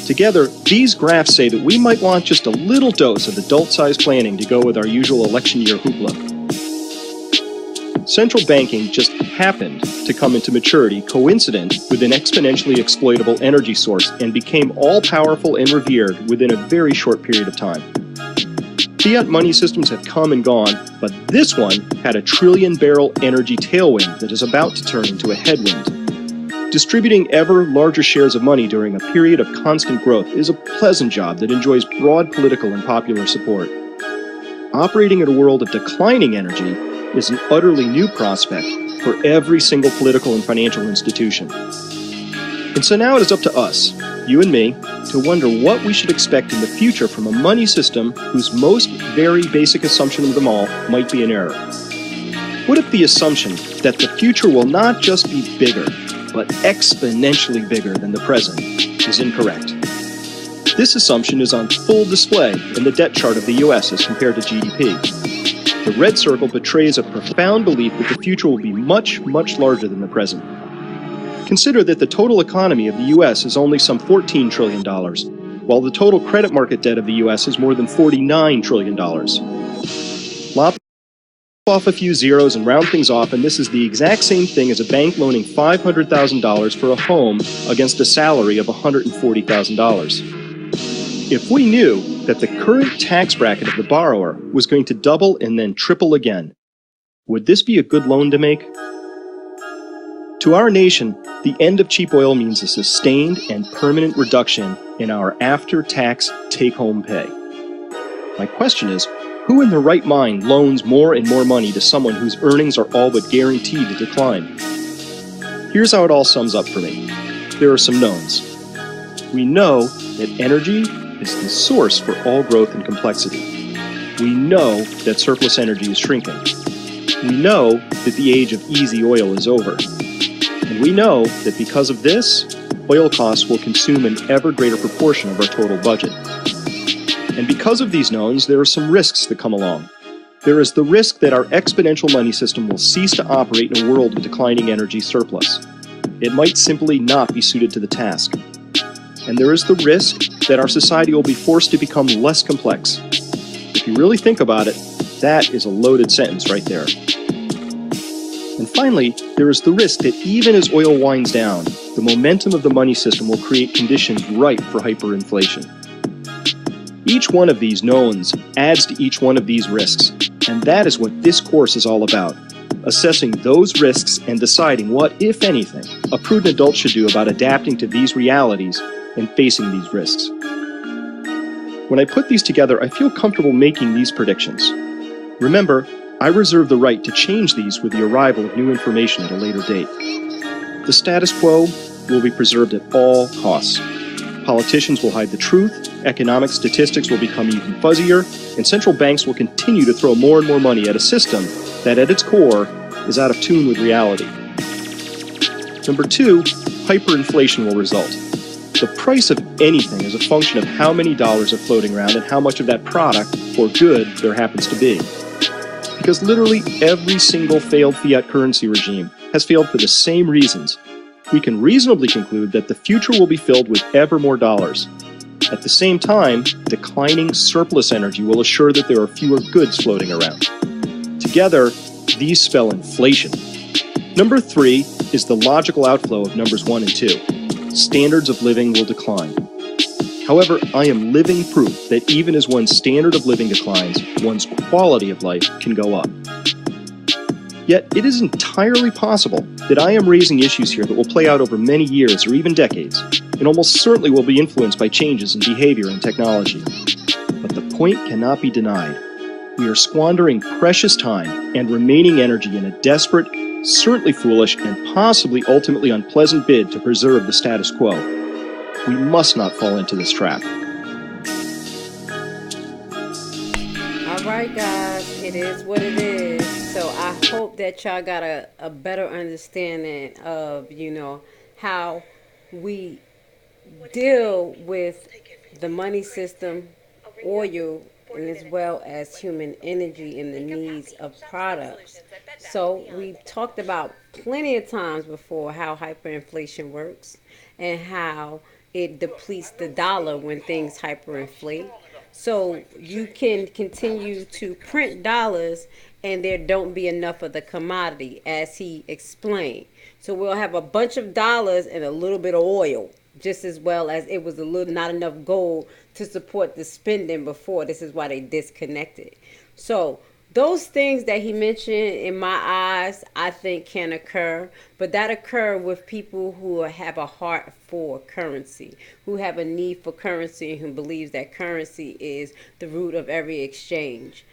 Together, these graphs say that we might want just a little dose of adult-sized planning to go with our usual election year hoopla. Central banking just happened to come into maturity coincident with an exponentially exploitable energy source and became all-powerful and revered within a very short period of time. Fiat money systems have come and gone, but this one had a trillion-barrel energy tailwind that is about to turn into a headwind. Distributing ever larger shares of money during a period of constant growth is a pleasant job that enjoys broad political and popular support. Operating in a world of declining energy is an utterly new prospect for every single political and financial institution. And so now it is up to us, you and me, to wonder what we should expect in the future from a money system whose most very basic assumption of them all might be an error. What if the assumption that the future will not just be bigger, but exponentially bigger than the present is incorrect? This assumption is on full display in the debt chart of the US as compared to GDP. The red circle betrays a profound belief that the future will be much, much larger than the present. Consider that the total economy of the US is only some $14 trillion, while the total credit market debt of the US is more than $49 trillion. off a few zeros and round things off, and this is the exact same thing as a bank loaning $500,000 for a home against a salary of $140,000. If we knew that the current tax bracket of the borrower was going to double and then triple again, would this be a good loan to make? To our nation, the end of cheap oil means a sustained and permanent reduction in our after-tax take-home pay. My question is, who in their right mind loans more and more money to someone whose earnings are all but guaranteed to decline? Here's how it all sums up for me. There are some knowns. We know that energy is the source for all growth and complexity. We know that surplus energy is shrinking. We know that the age of easy oil is over. And we know that because of this, oil costs will consume an ever greater proportion of our total budget. And because of these knowns, there are some risks that come along. There is the risk that our exponential money system will cease to operate in a world with declining energy surplus. It might simply not be suited to the task. And there is the risk that our society will be forced to become less complex. If you really think about it, that is a loaded sentence right there. And finally, there is the risk that even as oil winds down, the momentum of the money system will create conditions ripe for hyperinflation. Each one of these knowns adds to each one of these risks, and that is what this course is all about, assessing those risks and deciding what, if anything, a prudent adult should do about adapting to these realities and facing these risks. When I put these together, I feel comfortable making these predictions. Remember, I reserve the right to change these with the arrival of new information at a later date. The status quo will be preserved at all costs. Politicians will hide the truth, economic statistics will become even fuzzier, and central banks will continue to throw more and more money at a system that at its core is out of tune with reality. Number two, hyperinflation will result. The price of anything is a function of how many dollars are floating around and how much of that product or good there happens to be. Because literally every single failed fiat currency regime has failed for the same reasons, we can reasonably conclude that the future will be filled with ever more dollars. At the same time, declining surplus energy will assure that there are fewer goods floating around. Together, these spell inflation. Number three is the logical outflow of numbers 1 and 2. Standards of living will decline. However, I am living proof that even as one's standard of living declines, one's quality of life can go up. Yet, it is entirely possible that I am raising issues here that will play out over many years or even decades, and almost certainly will be influenced by changes in behavior and technology. But the point cannot be denied. We are squandering precious time and remaining energy in a desperate, certainly foolish, and possibly ultimately unpleasant bid to preserve the status quo. We must not fall into this trap. All right, guys, it is what it is. So I hope that y'all got a better understanding of, how we deal with the money system, oil, and as well as human energy and the needs of products. So we've talked about plenty of times before how hyperinflation works and how it depletes the dollar when things hyperinflate. So you can continue to print dollars and there don't be enough of the commodity, as he explained. So we'll have a bunch of dollars and a little bit of oil, just as well as it was not enough gold to support the spending before. This is why they disconnected. So those things that he mentioned, in my eyes, I think can occur, but that occur with people who have a heart for currency, who have a need for currency, and who believes that currency is the root of every exchange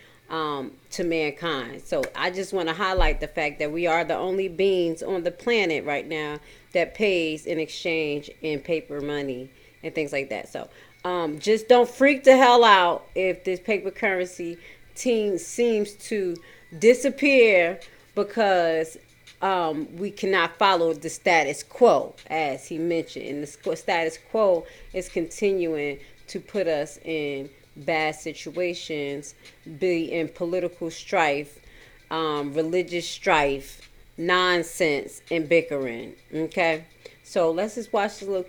to mankind. So I just want to highlight the fact that we are the only beings on the planet right now that pays in exchange in paper money and things like that. So just don't freak the hell out if this paper currency seems to disappear because we cannot follow the status quo, as he mentioned. And the status quo is continuing to put us in bad situations, be in political strife, religious strife, nonsense, and bickering. Okay, so let's just watch this little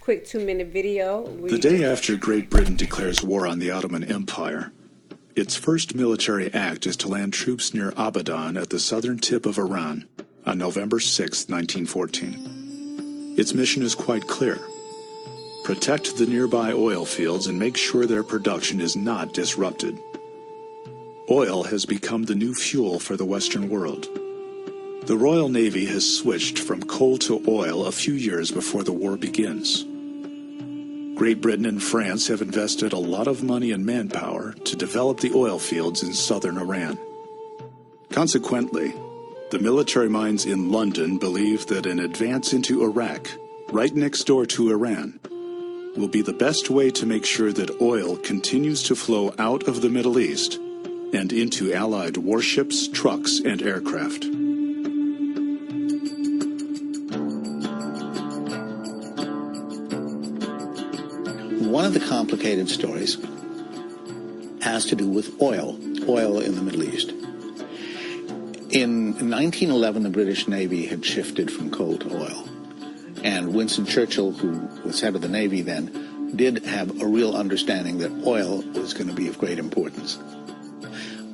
quick 2-minute video. The day after Great Britain declares war on the Ottoman Empire, Its first military act is to land troops near Abadan at the southern tip of Iran on November 6, 1914. Its mission is quite clear. Protect the nearby oil fields and make sure their production is not disrupted. Oil has become the new fuel for the Western world. The Royal Navy has switched from coal to oil a few years before the war begins. Great Britain and France have invested a lot of money and manpower to develop the oil fields in southern Iran. Consequently, the military minds in London believe that an advance into Iraq, right next door to Iran, will be the best way to make sure that oil continues to flow out of the Middle East and into Allied warships, trucks, and aircraft. One of the complicated stories has to do with oil in the Middle East. In 1911, the British Navy had shifted from coal to oil. And Winston Churchill, who was head of the Navy then, did have a real understanding that oil was going to be of great importance.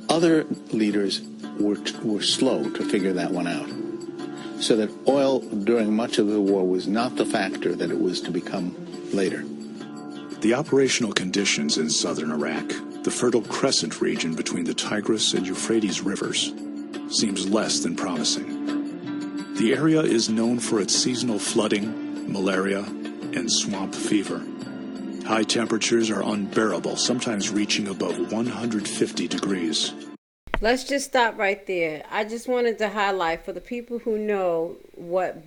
Other leaders were slow to figure that one out. So that oil during much of the war was not the factor that it was to become later. The operational conditions in southern Iraq, the Fertile Crescent region between the Tigris and Euphrates rivers, seems less than promising. The area is known for its seasonal flooding, malaria, and swamp fever. High temperatures are unbearable, sometimes reaching above 150 degrees. Let's just stop right there. I just wanted to highlight for the people who know what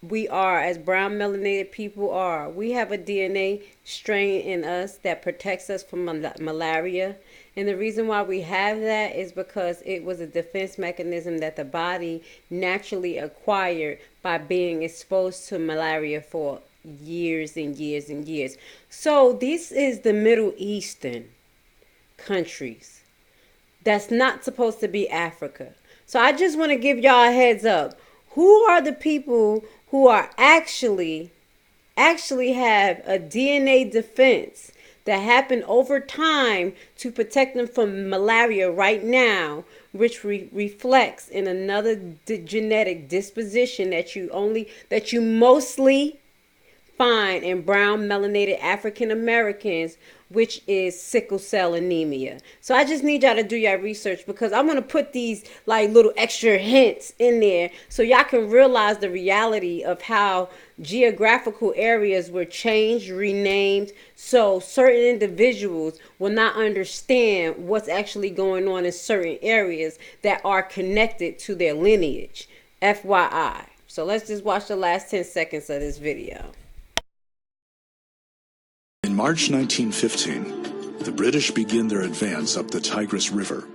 we are as brown melanated people are. We have a DNA strain in us that protects us from malaria. And the reason why we have that is because it was a defense mechanism that the body naturally acquired by being exposed to malaria for years and years and years. So this is the Middle Eastern countries. That's not supposed to be Africa. So I just want to give y'all a heads up. Who are the people who are actually have a DNA defense that happened over time to protect them from malaria right now, which reflects in another genetic disposition that you mostly find in brown melanated African Americans, which is sickle cell anemia. So I just need y'all to do your research, because I want to put these like little extra hints in there so y'all can realize the reality of how geographical areas were changed, renamed, so certain individuals will not understand what's actually going on in certain areas that are connected to their lineage. FYI. So let's just watch the last 10 seconds of this video. In March 1915, the British begin their advance up the Tigris River,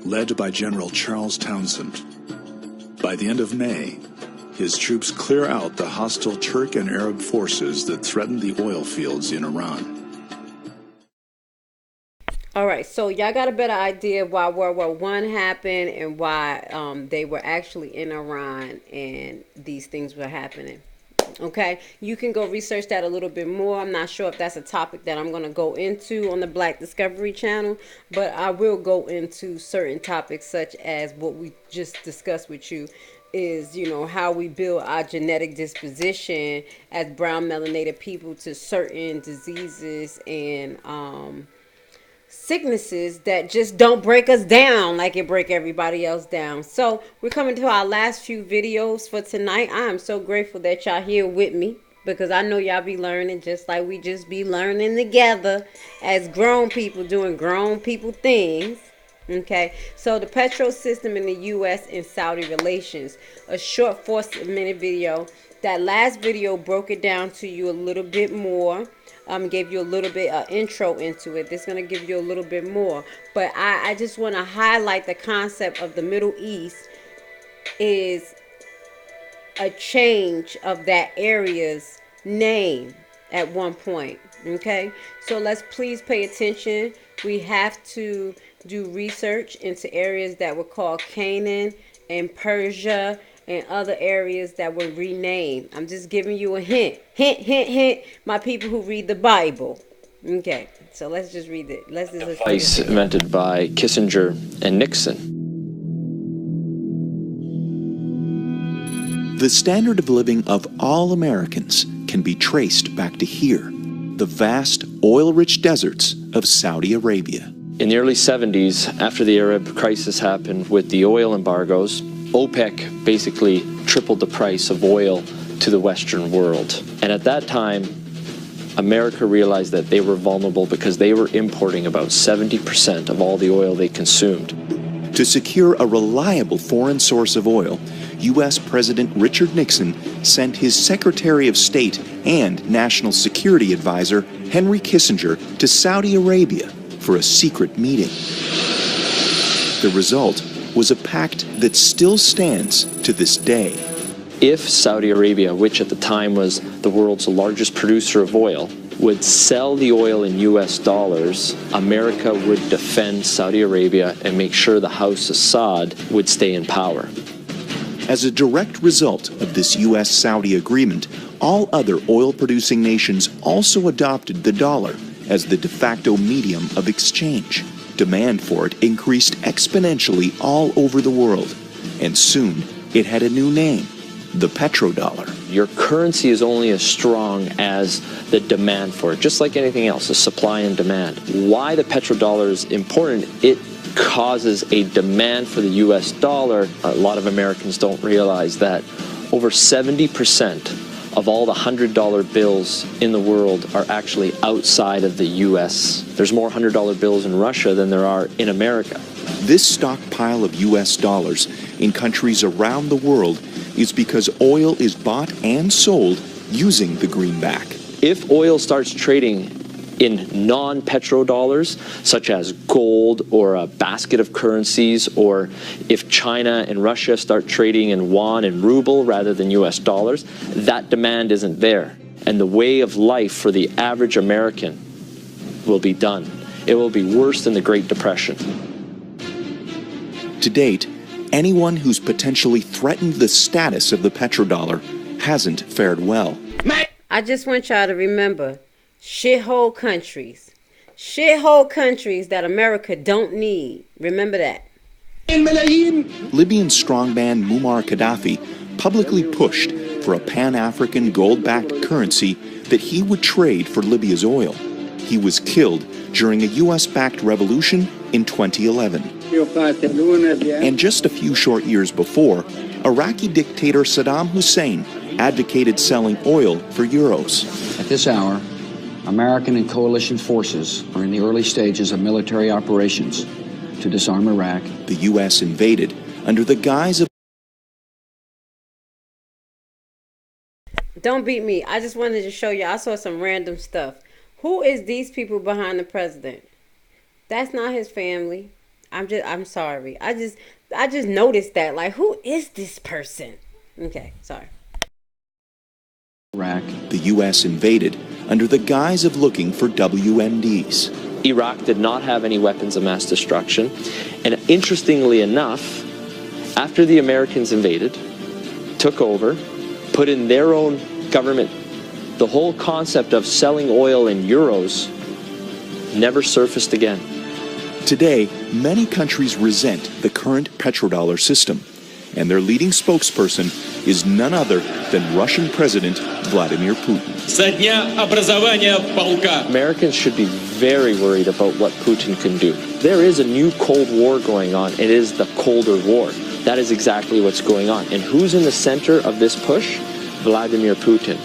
led by General Charles Townshend. By the end of May, his troops clear out the hostile Turk and Arab forces that threaten the oil fields in Iran. All right, so y'all got a better idea of why World War I happened and why they were actually in Iran and these things were happening. Okay, you can go research that a little bit more. I'm not sure if that's a topic that I'm going to go into on the Black Discovery channel, but I will go into certain topics such as what we just discussed with you is, you know, how we build our genetic disposition as brown melanated people to certain diseases and sicknesses that just don't break us down like it break everybody else down. So we're coming to our last few videos for tonight. I am so grateful that y'all here with me, because I know y'all be learning just like we just be learning together as grown people doing grown people things. Okay, so the petrol system in the U.S. and Saudi relations, a short 4-minute video. That last video broke it down to you a little bit more. Gave you a little bit intro into it. This is going to give you a little bit more. But I just want to highlight the concept of the Middle East is a change of that area's name at one point. Okay, so let's please pay attention. We have to do research into areas that were called Canaan and Persia and other areas that were renamed. I'm just giving you a hint. Hint, hint, hint, my people who read the Bible. Okay, so let's just read it. Let's just Device invented by Kissinger and Nixon. The standard of living of all Americans can be traced back to here, the vast oil-rich deserts of Saudi Arabia. In the early 70s, after the Arab crisis happened with the oil embargoes, OPEC basically tripled the price of oil to the Western world. And at that time, America realized that they were vulnerable because they were importing about 70% of all the oil they consumed. To secure a reliable foreign source of oil, U.S. President Richard Nixon sent his Secretary of State and National Security Advisor Henry Kissinger to Saudi Arabia for a secret meeting. The result was a pact that still stands to this day. If Saudi Arabia, which at the time was the world's largest producer of oil, would sell the oil in US dollars, America would defend Saudi Arabia and make sure the House Assad would stay in power. As a direct result of this U.S.-Saudi agreement, all other oil-producing nations also adopted the dollar as the de facto medium of exchange. Demand for it increased exponentially all over the world, and soon it had a new name, the petrodollar. Your currency is only as strong as the demand for it, just like anything else, the supply and demand. Why the petrodollar is important, it causes a demand for the US dollar. A lot of Americans don't realize that over 70% of all the $100 bills in the world are actually outside of the US. There's more $100 bills in Russia than there are in America. This stockpile of US dollars in countries around the world is because oil is bought and sold using the greenback. If oil starts trading in non-petrodollars, such as gold or a basket of currencies, or if China and Russia start trading in yuan and ruble rather than US dollars, that demand isn't there. And the way of life for the average American will be done. It will be worse than the Great Depression. To date, anyone who's potentially threatened the status of the petrodollar hasn't fared well. I just want y'all to remember, shithole countries that America don't need. Remember that. Libyan strongman Muammar Gaddafi publicly pushed for a Pan-African gold-backed currency that he would trade for Libya's oil. He was killed during a US-backed revolution in 2011. And just a few short years before, Iraqi dictator Saddam Hussein advocated selling oil for euros. At this hour, American and coalition forces are in the early stages of military operations to disarm Iraq. The U.S. invaded under the guise of... Don't beat me. I just wanted to show you. I saw some random stuff. Who is these people behind the president? That's not his family. I'm sorry. I just noticed that. Like, who is this person? Okay, sorry. Iraq. The U.S. invaded under the guise of looking for WMDs. Iraq did not have any weapons of mass destruction. And interestingly enough, after the Americans invaded, took over, put in their own government, the whole concept of selling oil in euros never surfaced again. Today, many countries resent the current petrodollar system, and their leading spokesperson is none other than Russian President Vladimir Putin. Americans should be very worried about what Putin can do. There is a new Cold War going on. It is the colder war. That is exactly what's going on. And who's in the center of this push? Vladimir Putin.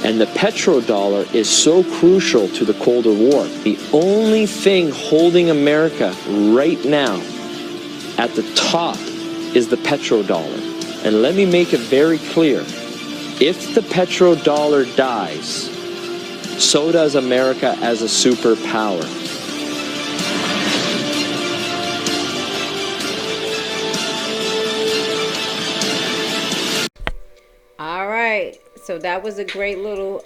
And the petrodollar is so crucial to the colder war. The only thing holding America right now at the top is the petrodollar. And let me make it very clear. If the petrodollar dies, so does America as a superpower. All right. So that was a great little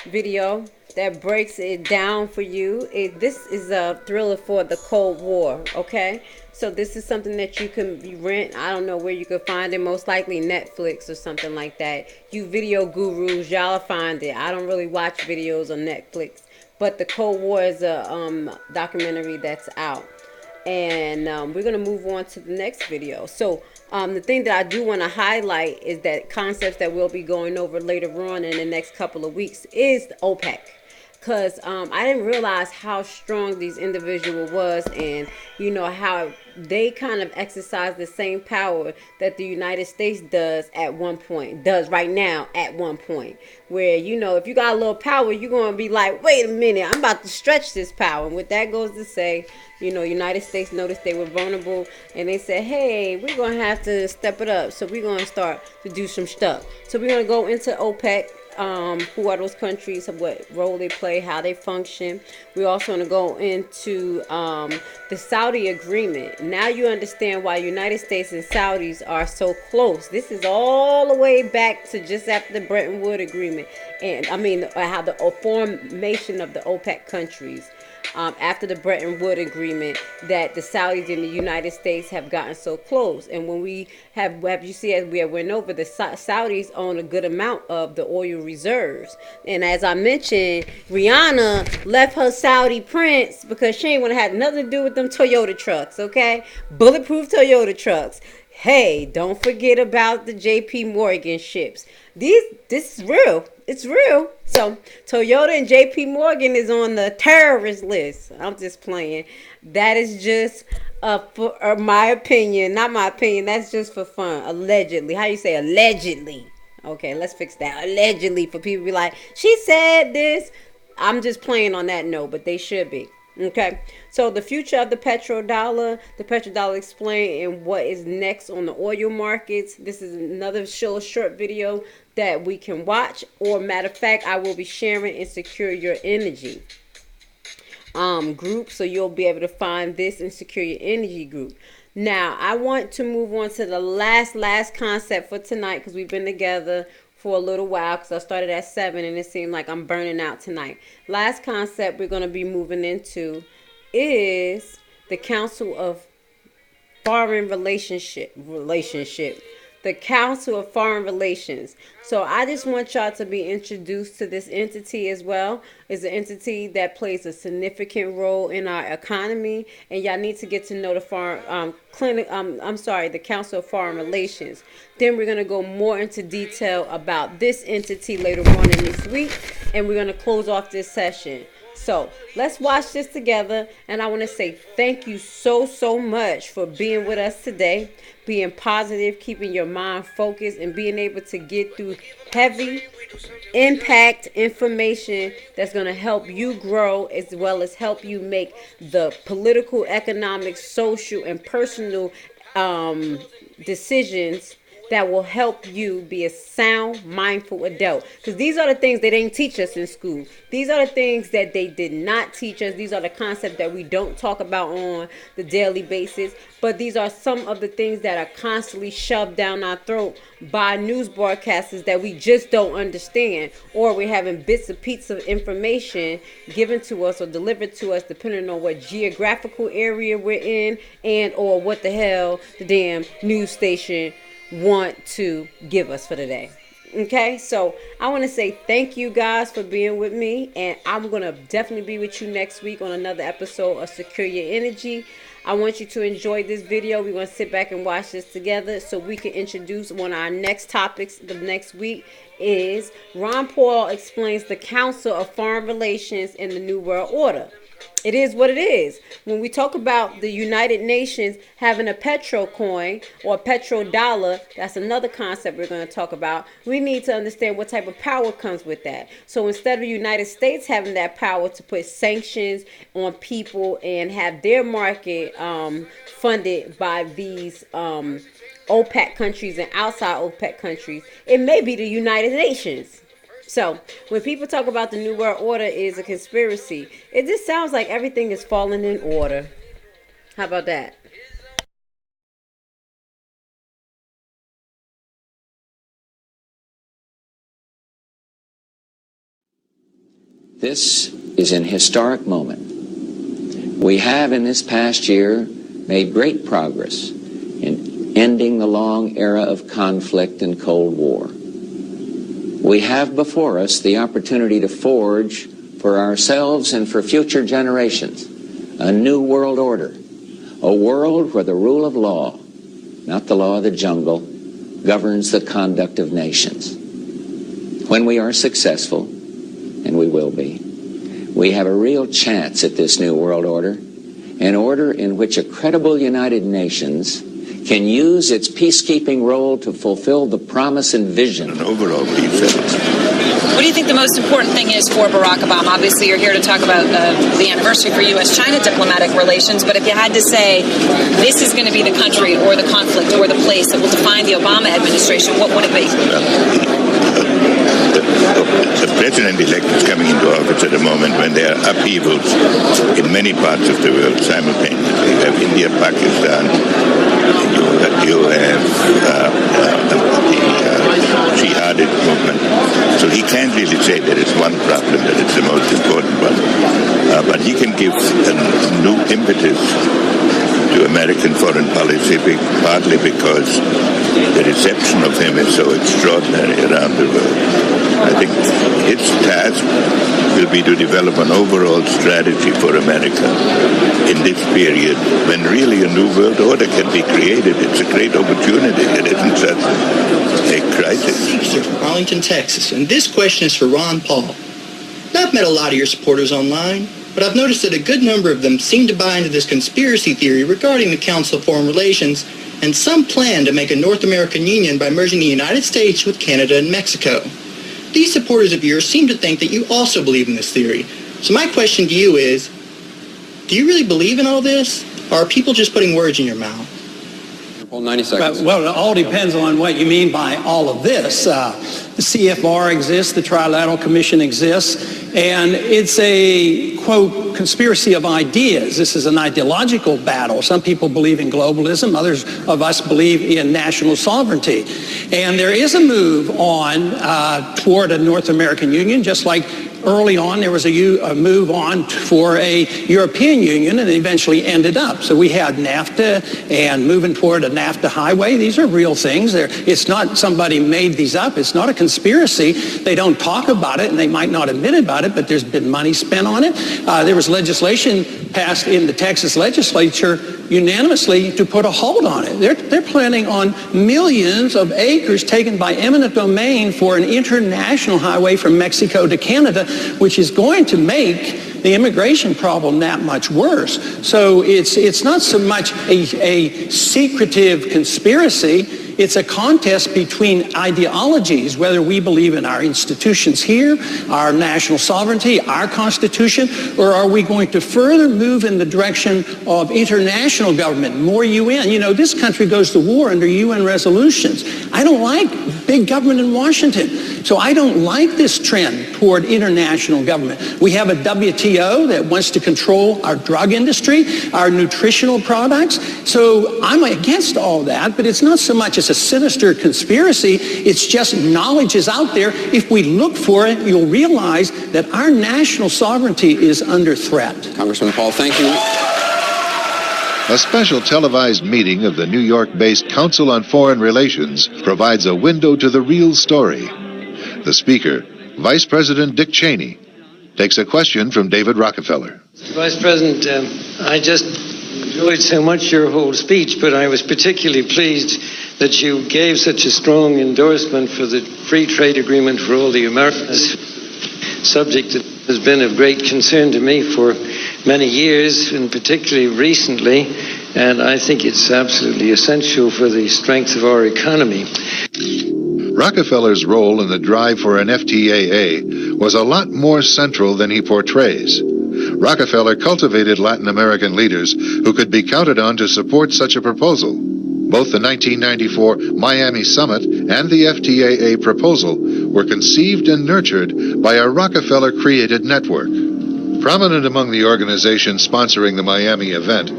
video that breaks it down for you. This is a thriller for the Cold War, okay? So this is something that you can rent. I don't know where you could find it. Most likely Netflix or something like that. You video gurus, y'all find it. I don't really watch videos on Netflix. but the Cold War is a documentary that's out. And we're going to move on to the next video. So the thing that I do want to highlight is that concepts that we'll be going over later on in the next couple of weeks is OPEC. Because I didn't realize how strong these individuals was, and you know how they kind of exercise the same power that the United States does at one point, does right now at one point, where, you know, if you got a little power, you're going to be like, wait a minute, I'm about to stretch this power. And what that goes to say, you know, United States noticed they were vulnerable, and they said, hey, we're going to have to step it up. So we're going to start to do some stuff. So we're going to go into OPEC. Who are those countries, what role they play, how they function. We're also going to go into the Saudi agreement. Now you understand why United States and Saudis are so close. This is all the way back to just after the Bretton Woods agreement, and I mean how the formation of the OPEC countries. After the Bretton Woods agreement, that the Saudis and the United States have gotten so close. And when we have you see, as we have went over, the Saudis own a good amount of the oil reserves. And as I mentioned, Rihanna left her Saudi prince because she ain't want to have nothing to do with them Toyota trucks, okay? Bulletproof Toyota trucks. Hey, don't forget about the JP Morgan ships. This is real. It's real. So Toyota and JP Morgan is on the terrorist list. I'm just playing. That is just for my opinion. Not my opinion. That's just for fun. Allegedly. How you say allegedly? Okay, let's fix that. Allegedly, for people to be like, she said this. I'm just playing on that note, but they should be. Okay, so the future of the petrodollar explained, and what is next on the oil markets. This is another short video that we can watch, or matter of fact, I will be sharing in SecureYourEnergy group, so you'll be able to find this in SecureYourEnergy group. Now, I want to move on to the last concept for tonight, because we've been together for a little while, because I started at 7 and it seemed like I'm burning out tonight. Last concept we're going to be moving into is the Council of Foreign Relationship. The Council of Foreign Relations. So I just want y'all to be introduced to this entity as well. It's an entity that plays a significant role in our economy, and y'all need to get to know the the Council of Foreign Relations. Then we're going to go more into detail about this entity later on in this week, and we're going to close off this session. So let's watch this together, and I want to say thank you so much for being with us today, being positive, keeping your mind focused, and being able to get through heavy impact information that's going to help you grow, as well as help you make the political, economic, social, and personal decisions that will help you be a sound, mindful adult. Because these are the things they didn't teach us in school. These are the things that they did not teach us. These are the concepts that we don't talk about on the daily basis. But these are some of the things that are constantly shoved down our throat by news broadcasters that we just don't understand. Or we're having bits and pieces of information given to us or delivered to us, depending on what geographical area we're in, and or what the hell the damn news station want to give us for the day. Okay, so I want to say thank you guys for being with me, and I'm going to definitely be with you next week on another episode of Secure Your Energy. I want you to enjoy this video. We're going to sit back and watch this together so we can introduce one of our next topics. The next week is Ron Paul explains the Council of Foreign Relations in the New World Order. It is what it is. When we talk about the United Nations having a petro coin or a petrodollar, that's another concept we're going to talk about. We need to understand what type of power comes with that. So instead of the United States having that power to put sanctions on people and have their market funded by these OPEC countries and outside OPEC countries, it may be the United Nations. So when people talk about the New World Order is a conspiracy, it just sounds like everything is falling in order. How about that? This is an historic moment. We have in this past year made great progress in ending the long era of conflict and Cold War. We have before us the opportunity to forge for ourselves and for future generations a new world order, a world where the rule of law, not the law of the jungle, governs the conduct of nations. When we are successful, and we will be, we have a real chance at this new world order, an order in which a credible United Nations can use its peacekeeping role to fulfill the promise and vision. An overall peace. What do you think the most important thing is for Barack Obama? Obviously, you're here to talk about the anniversary for U.S.-China diplomatic relations, but if you had to say this is going to be the country or the conflict or the place that will define the Obama administration, what would it be? The president-elect is coming into office at a moment when there are upheavals in many parts of the world simultaneously. You have India, Pakistan, you have the jihadist movement. So he can't really say there is one problem that is the most important one. But he can give a new impetus to American foreign policy, partly because the reception of him is so extraordinary around the world. I think his task will be to develop an overall strategy for America in this period when really a new world order can be created. It's a great opportunity. It isn't such a crisis. From Arlington, Texas, and this question is for Ron Paul. Now, I've met a lot of your supporters online, but I've noticed that a good number of them seem to buy into this conspiracy theory regarding the Council of Foreign Relations and some plan to make a North American union by merging the United States with Canada and Mexico. These supporters of yours seem to think that you also believe in this theory. So my question to you is, do you really believe in all this, or are people just putting words in your mouth? Well, 90 seconds. Well, it all depends on what you mean by all of this. The CFR exists, the Trilateral Commission exists, and it's a, quote, conspiracy of ideas. This is an ideological battle. Some people believe in globalism. Others of us believe in national sovereignty. And there is a move on toward a North American Union, just like early on there was a move on for a European Union, and it eventually ended up. So we had NAFTA and moving toward a NAFTA highway. These are real things. It's not somebody made these up. It's not a conspiracy. They don't talk about it, and they might not admit about it, but there's been money spent on it. There was legislation passed in the Texas legislature unanimously to put a hold on it. They're planning on millions of acres taken by eminent domain for an international highway from Mexico to Canada, which is going to make the immigration problem that much worse. So it's not so much a secretive conspiracy. It's a contest between ideologies, whether we believe in our institutions here, our national sovereignty, our Constitution, or are we going to further move in the direction of international government, more UN? You know, this country goes to war under UN resolutions. I don't like big government in Washington. So I don't like this trend toward international government. We have a WTO that wants to control our drug industry, our nutritional products. So I'm against all that, but it's not so much as a sinister conspiracy. It's just knowledge is out there. If we look for it, you'll realize that our national sovereignty is under threat. Congressman Paul, thank you. A special televised meeting of the New York-based Council on Foreign Relations provides a window to the real story. The speaker, Vice President Dick Cheney, takes a question from David Rockefeller. Vice President, I just enjoyed so much your whole speech, but I was particularly pleased that you gave such a strong endorsement for the free trade agreement for all the Americas, subject that has been of great concern to me for many years, and particularly recently, and I think it's absolutely essential for the strength of our economy. Rockefeller's role in the drive for an FTAA was a lot more central than he portrays. Rockefeller cultivated Latin American leaders who could be counted on to support such a proposal. Both the 1994 Miami Summit and the FTAA proposal were conceived and nurtured by a Rockefeller-created network. Prominent among the organizations sponsoring the Miami event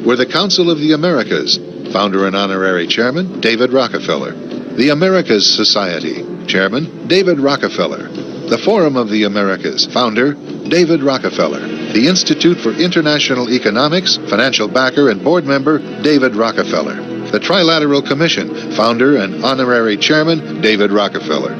were the Council of the Americas, founder and honorary chairman David Rockefeller, the Americas Society, chairman David Rockefeller, the Forum of the Americas, founder David Rockefeller, the Institute for International Economics, financial backer and board member David Rockefeller, the Trilateral Commission, founder and honorary chairman David Rockefeller.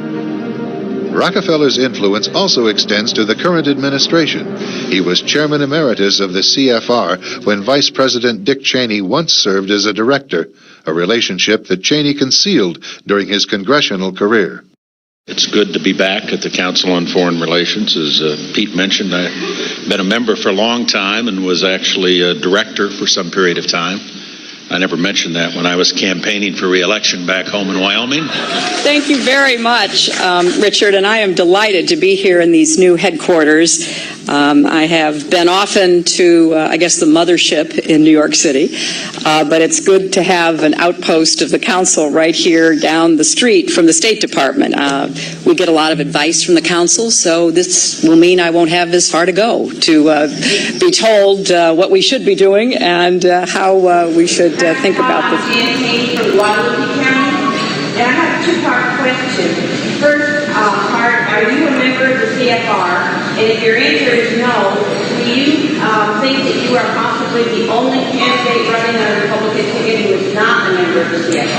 Rockefeller's influence also extends to the current administration. He was chairman emeritus of the CFR when Vice President Dick Cheney once served as a director, a relationship that Cheney concealed during his congressional career. It's good to be back at the Council on Foreign Relations. As Pete mentioned, I've been a member for a long time and was actually a director for some period of time. I never mentioned that when I was campaigning for re-election back home in Wyoming. Thank you very much, Richard, and I am delighted to be here in these new headquarters. I have been often to, I guess, the mothership in New York City, but it's good to have an outpost of the Council right here down the street from the State Department. We get a lot of advice from the Council, so this will mean I won't have as far to go to be told what we should be doing and how we should think about this. From Guadalupe County, and I have a two-part question. First part, are you a member of the CFR? And if your answer is no, do you think that you are possibly the only candidate running on a Republican ticket who is not a member of the CFR?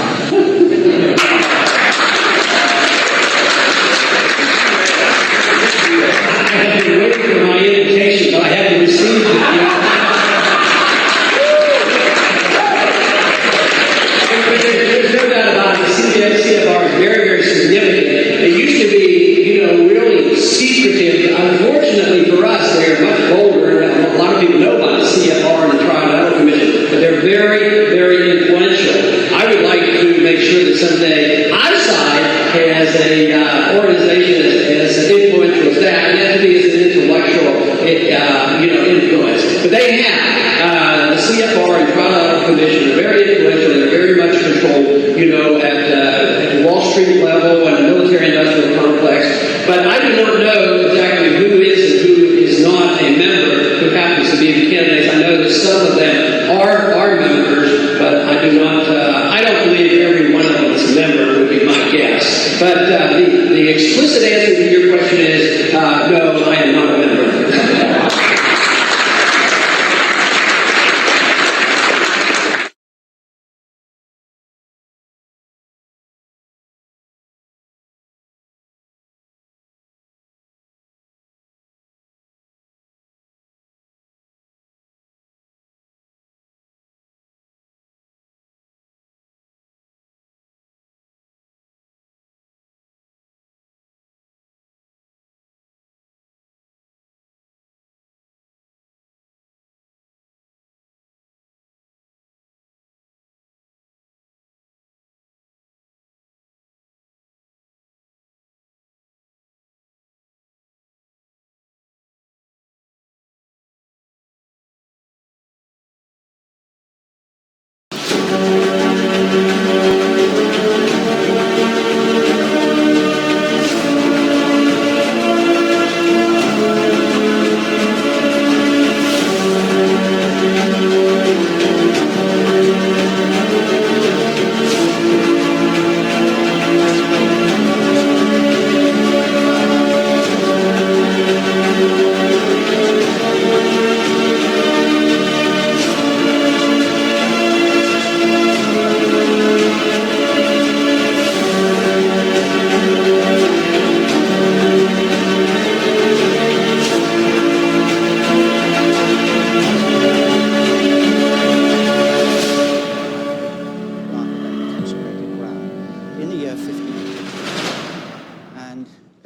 I have been waiting for my invitation, but I haven't received it yet. There's no doubt about it. The CFR is very, very significant. It used to be, really secretive. Unfortunately for us, they're much bolder. A lot of people know about the CFR and the Trilateral Commission, but they're very, very influential. I would like to make sure that someday our side has a organization as influential as that, and that to be as an intellectual, influence. But they have the CFR and Trilateral Commission are very influential. They're very much controlled, at the Wall Street level and the military-industrial complex. But I do not know exactly who is and who is not a member who happens to be the candidates. I know that some of them are members, but I do not. I don't believe every one of them is a member. Would be my guess. But the explicit answer to your question is no. I am not a member.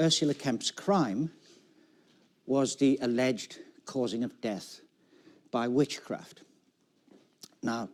Ursula Kemp's crime was the alleged causing of death by witchcraft. Now,